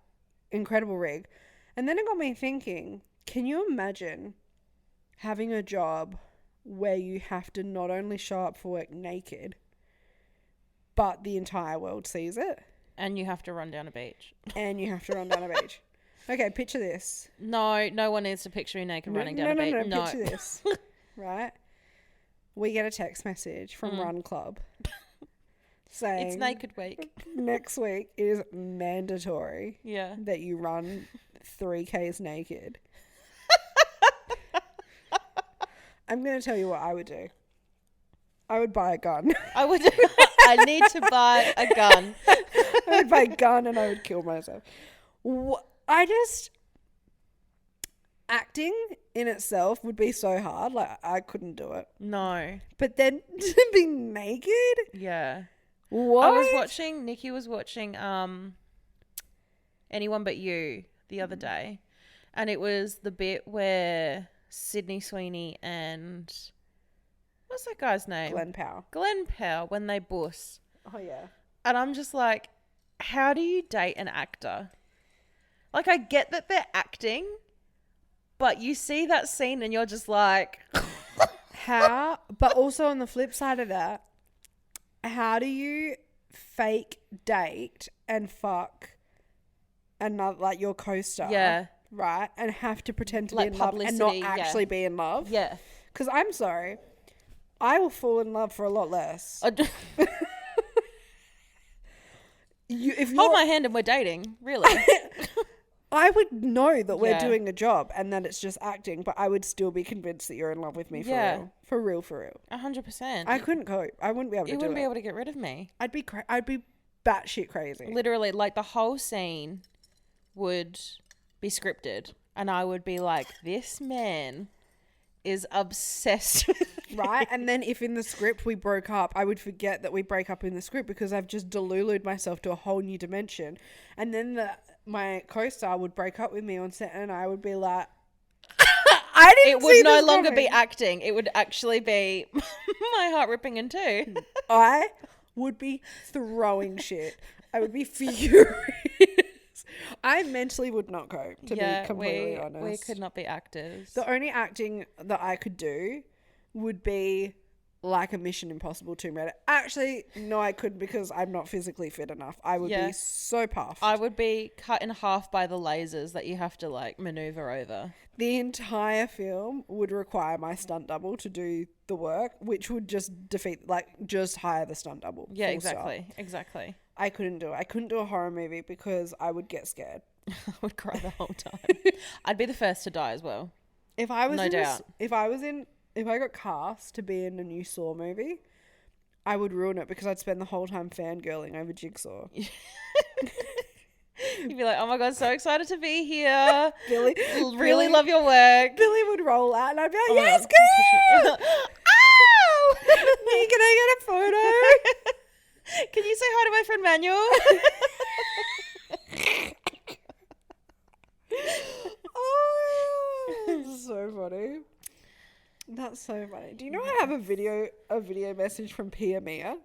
Incredible rig. And then it got me thinking, can you imagine having a job where you have to not only show up for work naked, but the entire world sees it? And you have to run down a beach. Okay, picture this. No one needs to picture you naked running down a beach. No, picture this. Right? We get a text message from Run Club saying... It's naked week. Next week is mandatory that you run 3Ks naked. I'm going to tell you what I would do. I would buy a gun. I need to buy a gun. I would buy a gun and I would kill myself. Acting in itself would be so hard. Like, I couldn't do it. No. But then to be naked? Yeah. What? Nikki was watching Anyone But You the other day. And it was the bit where Sydney Sweeney and... What's that guy's name? Glenn Powell, when they buss. Oh, yeah. And I'm just like, how do you date an actor? Like, I get that they're acting, but you see that scene and you're just like... How? But also on the flip side of that, how do you fake date and fuck another, like, your co-star? Yeah. Right? And have to pretend to like be in love and not actually be in love? Yeah. Because I'm sorry, I will fall in love for a lot less. Hold my hand and we're dating, really. I would know that we're doing a job and that it's just acting, but I would still be convinced that you're in love with me for real. For real. 100%. I couldn't cope. I wouldn't be able to do it. You wouldn't be able to get rid of me. I'd be batshit crazy. Literally, like, the whole scene would be scripted and I would be like, this man is obsessed with me. Right? And then if in the script we broke up, I would forget that we break up in the script because I've just delulued myself to a whole new dimension. And then my co-star would break up with me on set and I would be like, I didn't see this It would no longer coming. be acting. It would actually be my heart ripping in two. I would be throwing shit. I would be furious. I mentally would not cope, to be completely honest. We could not be actors. The only acting that I could do would be like a Mission Impossible Tomb Raider. Actually, no, I couldn't because I'm not physically fit enough. I would be so puffed. I would be cut in half by the lasers that you have to, like, maneuver over. The entire film would require my stunt double to do the work, which would just defeat, like, just hire the stunt double. Yeah, exactly. I couldn't do it. I couldn't do a horror movie because I would get scared. I would cry the whole time. I'd be the first to die as well. If I got cast to be in a new Saw movie, I would ruin it because I'd spend the whole time fangirling over Jigsaw. You'd be like, oh my God, so excited to be here. Billy, really love your work. Billy would roll out and I'd be like, yes, girl! Ow! Can I get a photo? Can you say hi to my friend Manuel? Oh, that's so funny. That's so funny. Do you know I have a video message from Pia Mia?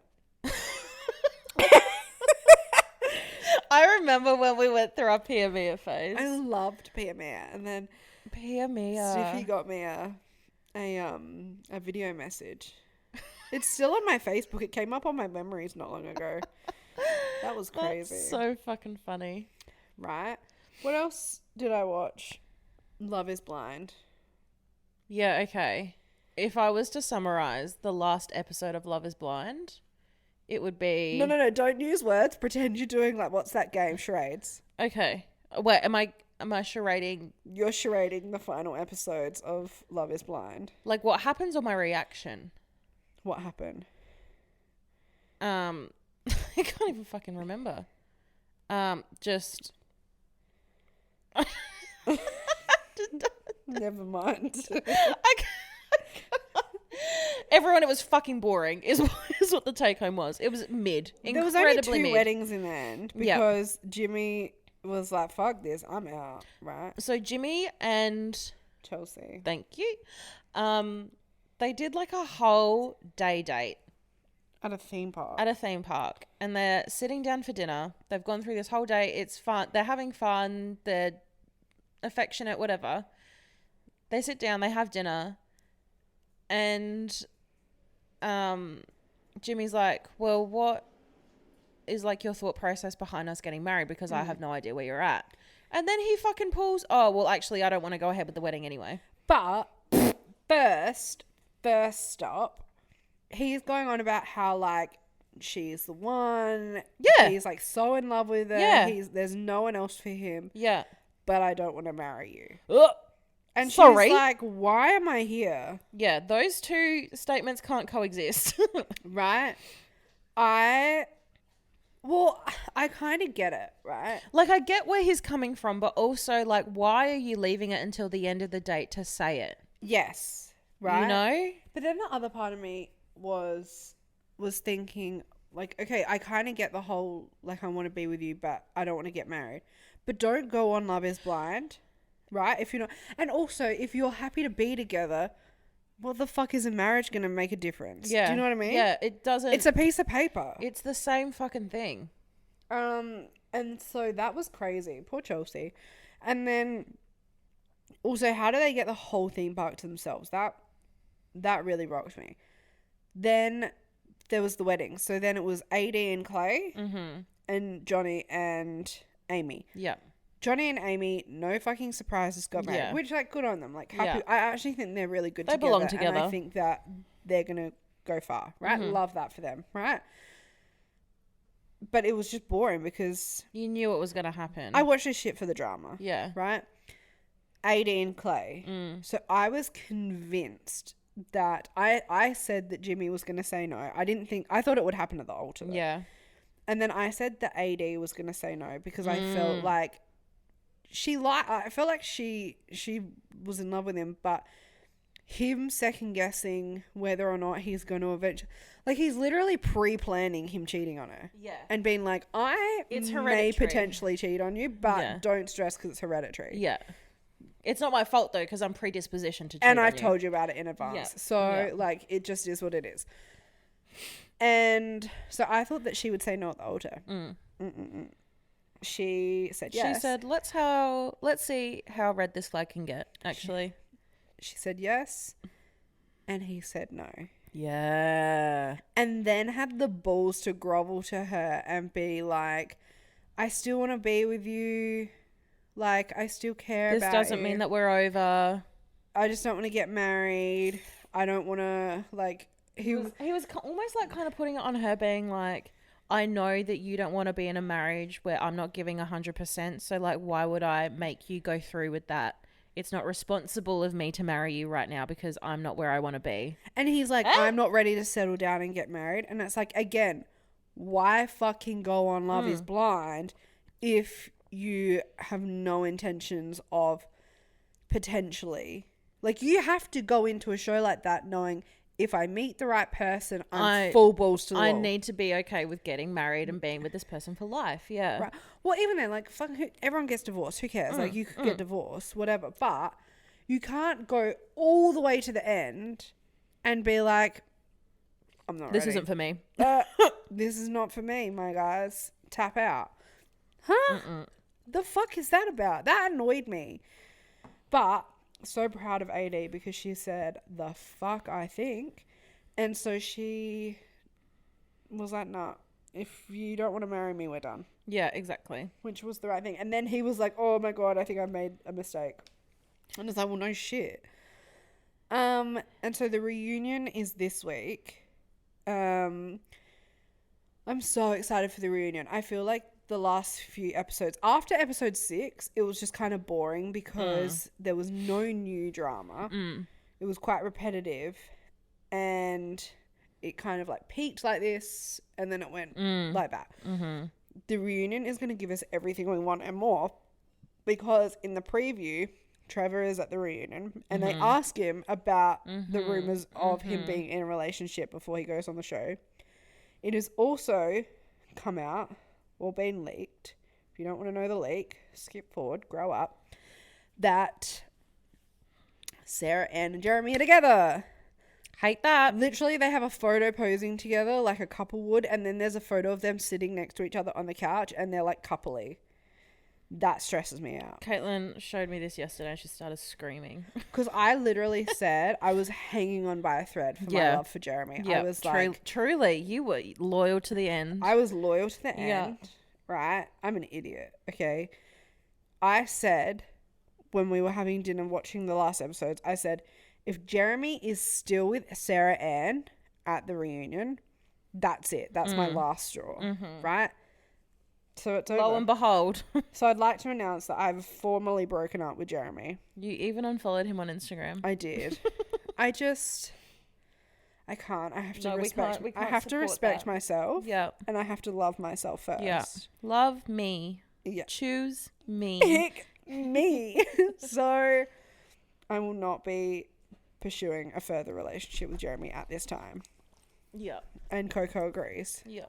I remember when we went through our Pia Mia phase. I loved Pia Mia, and then Pia Mia. Stiffy got me a video message. It's still on my Facebook. It came up on my memories not long ago. That was crazy. That's so fucking funny. Right? What else did I watch? Love is Blind. Yeah, okay. if I was to summarize the last episode of Love is Blind, it would be... No. Don't use words. Pretend you're doing, like, what's that game? Charades. Okay. Wait, am I charading? You're charading the final episodes of Love is Blind. Like, what happens or my reaction? What happened? I can't even fucking remember. Just... Never mind. Everyone, it was fucking boring is what the take home was. It was mid. There was only Incredibly 2 mid. weddings in the end because Jimmy was like, fuck this, I'm out, right? So Jimmy and... Chelsea. Thank you. They did like a whole day date. At a theme park. At a theme park. And they're sitting down for dinner. They've gone through this whole day. It's fun. They're having fun. They're affectionate, whatever. They sit down. They have dinner. And Jimmy's like, well, what is like your thought process behind us getting married? Because I have no idea where you're at. And then he fucking pulls, oh, well, actually, I don't want to go ahead with the wedding anyway. But first stop, he's going on about how, like, she's the one. Yeah. He's, like, so in love with her. Yeah. There's no one else for him. Yeah. But I don't want to marry you. Ugh. And Sorry. she's like, why am I here? Yeah, those two statements can't coexist. Right? I kind of get it, right? Like, I get where he's coming from, but also, like, why are you leaving it until the end of the date to say it? Yes. Right? You know? But then the other part of me was thinking, like, okay, I kind of get the whole, like, I want to be with you, but I don't want to get married. But don't go on Love is Blind, right? If you're not, and also, if you're happy to be together, what the fuck is a marriage going to make a difference? Yeah. Do you know what I mean? Yeah, it doesn't. It's a piece of paper. It's the same fucking thing. And so that was crazy. Poor Chelsea. And then also, how do they get the whole theme park to themselves? That really rocked me. Then there was the wedding. So then it was AD and Clay and Johnny and Amy. Yeah. Johnny and Amy, no fucking surprises, got married. Yeah. Which, like, good on them. Like, happy. Yeah. I actually think they're really good They together. belong together. And I think that they're going to go far, right? Love that for them, right? But it was just boring because... You knew it was going to happen. I watched this shit for the drama. Yeah. Right? AD and Clay. So I was convinced that... I said that Jimmy was going to say no. I thought it would happen at the altar. Though. Yeah. And then I said that AD was going to say no because I felt like... I felt like she was in love with him, but him second guessing whether or not he's going to eventually, like, he's literally pre-planning him cheating on her. Yeah. And being like, It's may hereditary. potentially cheat on you, but don't stress because it's hereditary. Yeah. It's not my fault, though, because I'm predispositioned to cheat And on I've you. told you about it in advance. Yeah. So, like, it just is what it is. And so I thought that she would say no at the altar. She said yes. She said, let's see how red this flag can get, actually. She said yes. And he said no. Yeah. And then had the balls to grovel to her and be like, I still want to be with you. Like, I still care This about doesn't you. mean that we're over. I just don't want to get married. I don't want to, like... He was almost like kind of putting it on her, being like, I know that you don't want to be in a marriage where I'm not giving 100%. So, like, why would I make you go through with that? It's not responsible of me to marry you right now because I'm not where I want to be. And he's like, I'm not ready to settle down and get married. And it's like, again, why fucking go on Love is Blind if you have no intentions of potentially... Like, you have to go into a show like that knowing... If I meet the right person, I'm full balls to the wall. I need to be okay with getting married and being with this person for life. Yeah. Right. Well, even then, like, everyone gets divorced. Who cares? Like, you could get divorced, whatever. But you can't go all the way to the end and be like, I'm not This ready. isn't for me. This is not for me, my guys. Tap out. Huh? The fuck is that about? That annoyed me. But... so proud of AD because she said the fuck I think, and so she was like, nah, if you don't want to marry me, we're done. Yeah, exactly. Which was the right thing. And then he was like, oh my god, I think I made a mistake. And it's like, well, no shit. And so the reunion is this week. I'm so excited for the reunion. I feel like the last few episodes, after episode 6, it was just kind of boring because there was no new drama. It was quite repetitive, and it kind of like peaked like this, and then it went like that. The reunion is going to give us everything we want and more, because in the preview, Trevor is at the reunion, and they ask him about the rumors of him being in a relationship before he goes on the show. It has also come out, or been leaked, if you don't want to know the leak, skip forward, grow up, that Sarah, Ann and Jeremy are together. Hate that. Literally, they have a photo posing together like a couple would, and then there's a photo of them sitting next to each other on the couch, and they're like coupley. That stresses me out. Caitlin showed me this yesterday and she started screaming. Because I literally said I was hanging on by a thread for my love for Jeremy. Yeah, I was like... Truly, you were loyal to the end. I was loyal to the end, right? I'm an idiot, okay? I said, when we were having dinner watching the last episodes, I said, if Jeremy is still with Sarah Ann at the reunion, that's it. That's my last straw, right? So it's over. Lo and behold. So I'd like to announce that I've formally broken up with Jeremy. You even unfollowed him on Instagram. I did. I can't. I have to respect. We can't I have to respect that. myself. Yeah. And I have to love myself first. Yeah. Love me. Yeah. Choose me. Pick me. So I will not be pursuing a further relationship with Jeremy at this time. Yeah. And Coco agrees. Yeah.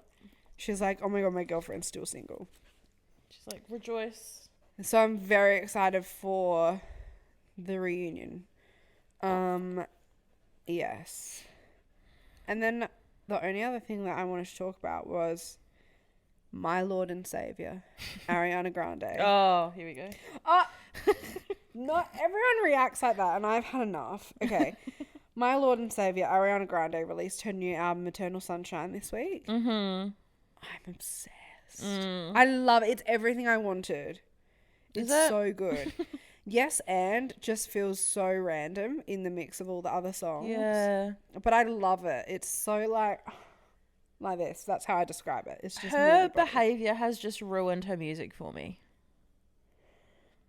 She's like, oh my God, my girlfriend's still single. She's like, rejoice. So I'm very excited for the reunion. Yes. And then the only other thing that I wanted to talk about was my Lord and Savior, Ariana Grande. Oh, here we go. Not everyone reacts like that, and I've had enough. Okay. My Lord and Savior, Ariana Grande, released her new album, Eternal Sunshine, this week. I'm obsessed. I love it. It's everything I wanted. It's so good. Yes, and just feels so random in the mix of all the other songs. Yeah. But I love it. It's so like this. That's how I describe it. It's just her behavior has just ruined her music for me.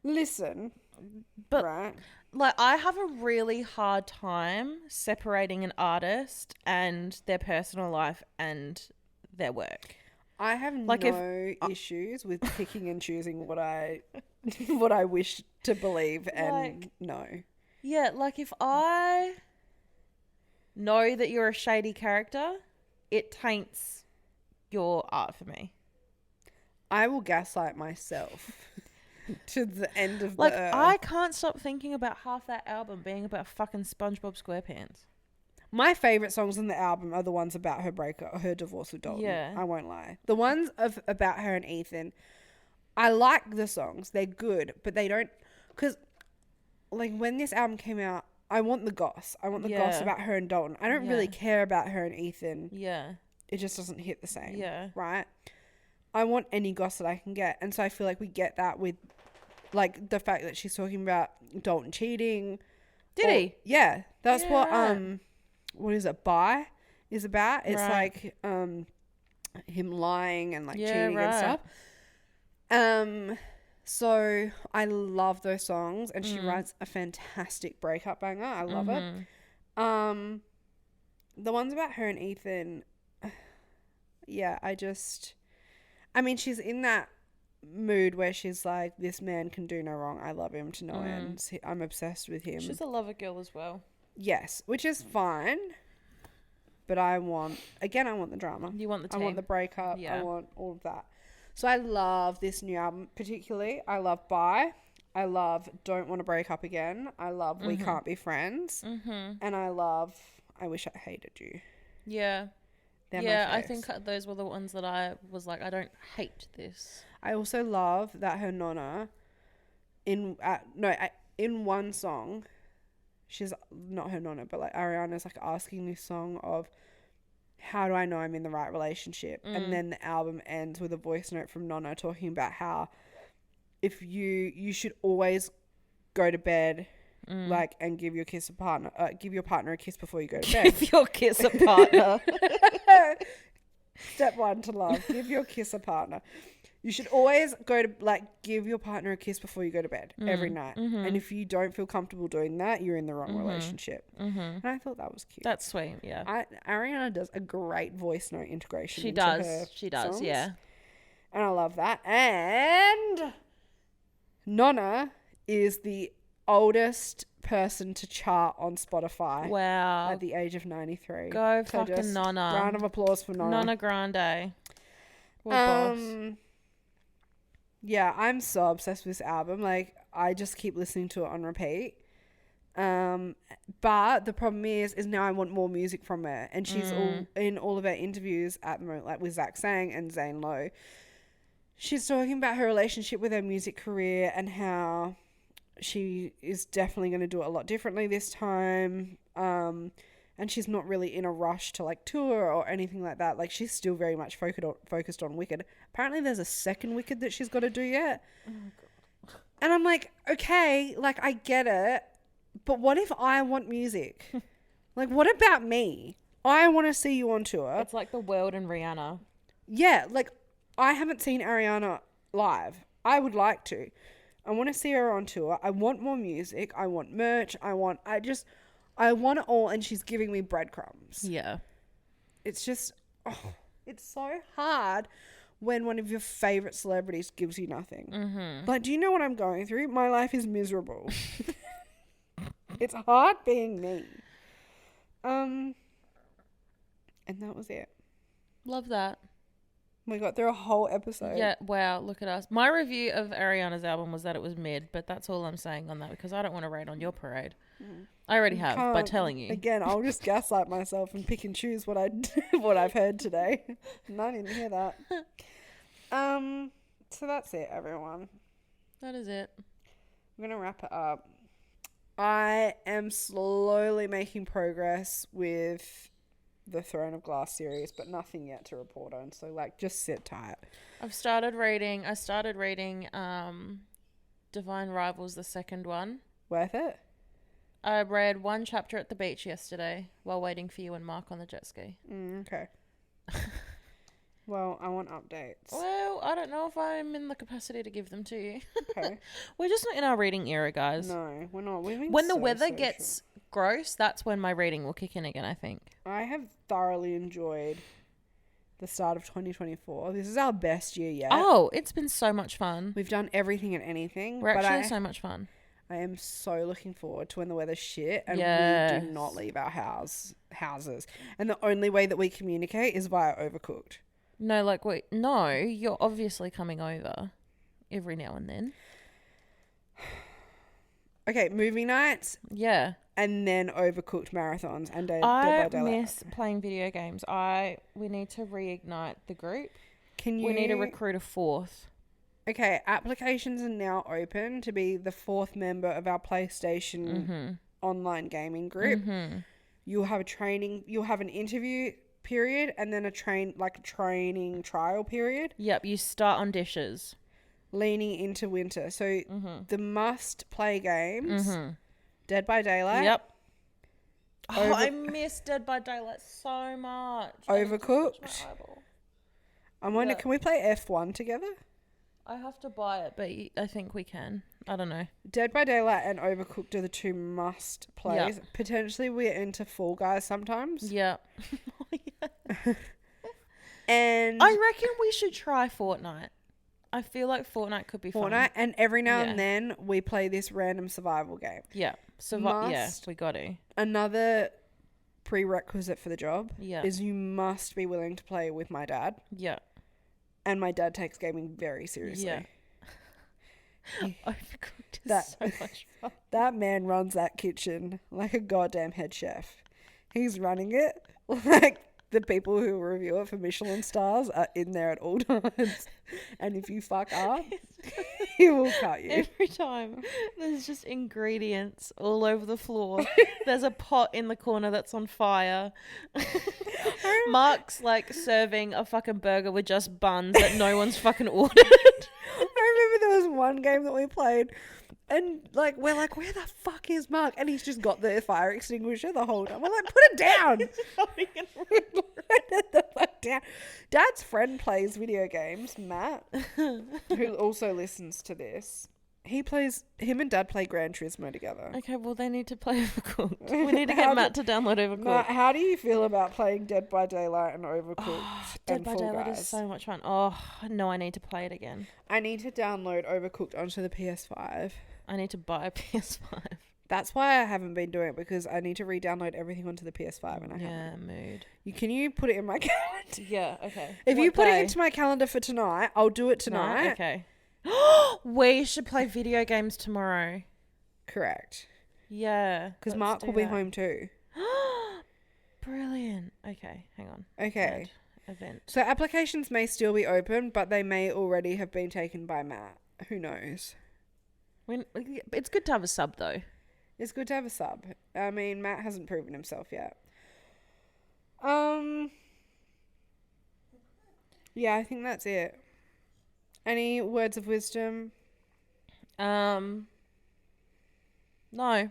Listen, but right. Like, I have a really hard time separating an artist and their personal life and their work. I have like no issues with picking and choosing what I wish to believe and know. Yeah, like if I know that you're a shady character, it taints your art for me. I will gaslight myself to the end of like the earth. I can't stop thinking about half that album being about fucking SpongeBob SquarePants. My favourite songs on the album are the ones about her breakup, her divorce with Dalton. Yeah. I won't lie. The ones about her and Ethan, I like the songs. They're good, but they don't... Because, like, when this album came out, I want the goss. I want the goss about her and Dalton. I don't really care about her and Ethan. Yeah. It just doesn't hit the same. Yeah. Right? I want any goss that I can get. And so I feel like we get that with, like, the fact that she's talking about Dalton cheating. Did he? Yeah. That's what is it? Bye is about. It's like him lying and like cheating and stuff. So I love those songs, and she writes a fantastic breakup banger. I love it. The ones about her and Ethan, I mean, she's in that mood where she's like, this man can do no wrong. I love him to no end. I'm obsessed with him. She's a lover girl as well. Yes, which is fine. But I want the drama. You want the I want the breakup. Yeah. I want all of that. So I love this new album particularly. I love Bye. I love Don't Want to Break Up Again. I love We Can't Be Friends. And I love I Wish I Hated You. Yeah. They're yeah, my I faves. think those were the ones that I was like, I don't hate this. I also love that her nonna in one song, she's not her nonna, but like Ariana's like asking this song of, how do I know I'm in the right relationship? And then the album ends with a voice note from Nonna talking about how if you should always go to bed like, and give your partner a kiss before you go to bed. Give your kiss a partner. Step 1 to love. Give your kiss a partner. You should always go to, like, give your partner a kiss before you go to bed every night. And if you don't feel comfortable doing that, you're in the wrong relationship. And I thought that was cute. That's sweet, yeah. Ariana does a great voice note integration. She into does. her She does, songs, yeah. And I love that. And Nonna is the oldest person to chart on Spotify. Wow. At the age of 93. Go fucking Nonna. Round of applause for Nonna. Nonna Grande. What boss. Yeah, I'm so obsessed with this album. Like, I just keep listening to it on repeat. But the problem is now I want more music from her. And she's in all of her interviews at the moment, like with Zach Sang and Zane Lowe. She's talking about her relationship with her music career and how she is definitely going to do it a lot differently this time. And she's not really in a rush to, like, tour or anything like that. Like, she's still very much focused on Wicked. Apparently there's a second Wicked that she's got to do yet. Oh, God. And I'm like, okay, like, I get it. But what if I want music? Like, what about me? I want to see you on tour. It's like The World and Rihanna. Yeah, like, I haven't seen Ariana live. I would like to. I want to see her on tour. I want more music. I want merch. I want it all, and she's giving me breadcrumbs. Yeah. It's just, it's so hard when one of your favorite celebrities gives you nothing. Like, do you know what I'm going through? My life is miserable. It's hard being me. And that was it. Love that. We got through a whole episode. Yeah, wow, look at us. My review of Ariana's album was that it was mid, but that's all I'm saying on that because I don't want to rain on your parade. I already have by telling you. Again, I'll just gaslight myself and pick and choose what I've heard today. And I didn't hear that. So that's it, everyone. That is it. I'm going to wrap it up. I am slowly making progress with the Throne of Glass series, but nothing yet to report on. So, like, just sit tight. I started reading Divine Rivals, the second one. Worth it? I read one chapter at the beach yesterday while waiting for you and Mark on the jet ski. Okay. Well, I want updates. Well, I don't know if I'm in the capacity to give them to you. Okay. We're just not in our reading era, guys. No, we're not. When the weather gets gross, that's when my reading will kick in again, I think. I have thoroughly enjoyed the start of 2024. This is our best year yet. Oh, it's been so much fun. We've done everything and anything. We're actually so much fun. I am so looking forward to when the weather's shit and we do not leave our houses. And the only way that we communicate is via Overcooked. No, like, wait, no, you're obviously coming over every now and then. Okay, movie nights. Yeah. And then Overcooked marathons and Dead by Daylight. I miss playing video games. We need to reignite the group. We need to recruit a fourth. Okay, applications are now open to be the fourth member of our PlayStation online gaming group. You'll have an interview period and then a training trial period. Yep, you start on dishes. Leaning into winter. So the must play games, Dead by Daylight. Yep. I miss Dead by Daylight so much. Overcooked. I'm wondering, can we play F1 together? I have to buy it, but I think we can. I don't know. Dead by Daylight and Overcooked are the two must plays. Yep. Potentially we're into Fall Guys sometimes. Yeah. And I reckon we should try Fortnite. I feel like Fortnite could be fun. Fortnite, and every now and then we play this random survival game. Yeah. We got to. Another prerequisite for the job is you must be willing to play with my dad. Yeah. And my dad takes gaming very seriously. Yeah. Overcooked is so much fun. That man runs that kitchen like a goddamn head chef. He's running it like the people who review it for Michelin stars are in there at all times. And if you fuck up, he will cut you. Every time. There's just ingredients all over the floor. There's a pot in the corner that's on fire. Mark's like serving a fucking burger with just buns that no one's fucking ordered. I remember there was one game that we played. And like we're like, where the fuck is Mark? And he's just got the fire extinguisher the whole time. We're like, put it down. Put the fuck down. Dad's friend plays video games, Matt, who also listens to this. Him and Dad play Gran Turismo together. Okay, well, they need to play Overcooked. We need to get Matt to download Overcooked. Matt, how do you feel about playing Dead by Daylight and Overcooked? Oh, Dead and by Fall Daylight Guys? is so much fun. Oh, no, I need to play it again. I need to download Overcooked onto the PS5. I need to buy a PS5. That's why I haven't been doing it, because I need to re-download everything onto the PS5 and I haven't. Mood. Can you put it in my calendar? Yeah, okay. If What you put day? it into my calendar for tonight, I'll do it tonight. Okay. We should play video games tomorrow. Correct. Yeah. Because Mark will be home too. Brilliant. Okay, hang on. Okay. Add event. So applications may still be open, but they may already have been taken by Matt. Who knows? It's good to have a sub, though. It's good to have a sub. I mean, Matt hasn't proven himself yet. Yeah, I think that's it. Any words of wisdom? No. I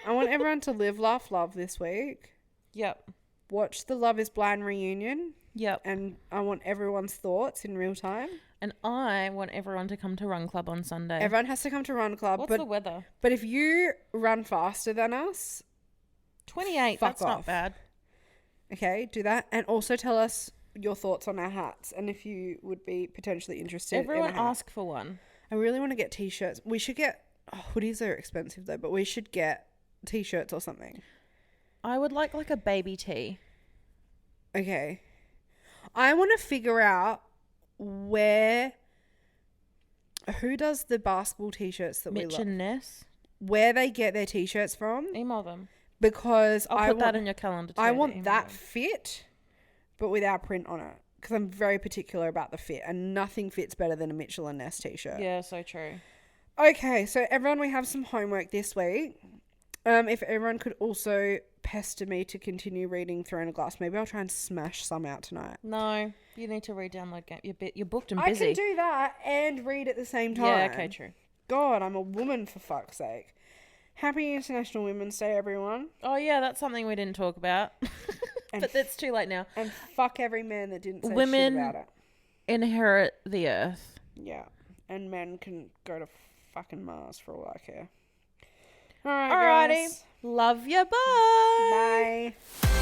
want everyone to live, laugh, love this week. Yep. Watch the Love is Blind reunion. Yep. And I want everyone's thoughts in real time. And I want everyone to come to Run Club on Sunday. Everyone has to come to Run Club. What's the weather? But if you run faster than us, 28. fuck That's off. not bad. Okay, do that. And also tell us your thoughts on our hats and if you would be potentially interested Everyone in a hat. ask for one. I really want to get t-shirts. We should get... hoodies are expensive though, but we should get t-shirts or something. I would like a baby tee. Okay. I want to figure out who does the basketball t-shirts that we Mitch love. and Ness. Where they get their t-shirts from. Email them. Because I'll put that in your calendar too. I want that fit, but with our print on it. Because I'm very particular about the fit. And nothing fits better than a Mitchell and Ness t-shirt. Yeah, so true. Okay, so everyone, we have some homework this week. If everyone could also pester me to continue reading Throne of Glass, maybe I'll try and smash some out tonight. No, you need to re-download game. You're booked and I busy. can do that and read at the same time. Yeah, okay, true. God, I'm a woman, for fuck's sake. Happy International Women's Day, everyone. Oh yeah, that's something we didn't talk about. But it's too late now. And fuck every man that didn't say Women shit about it. inherit the earth. Yeah. And men can go to fucking Mars for all I care. Alrighty. Love you. Bye. Bye.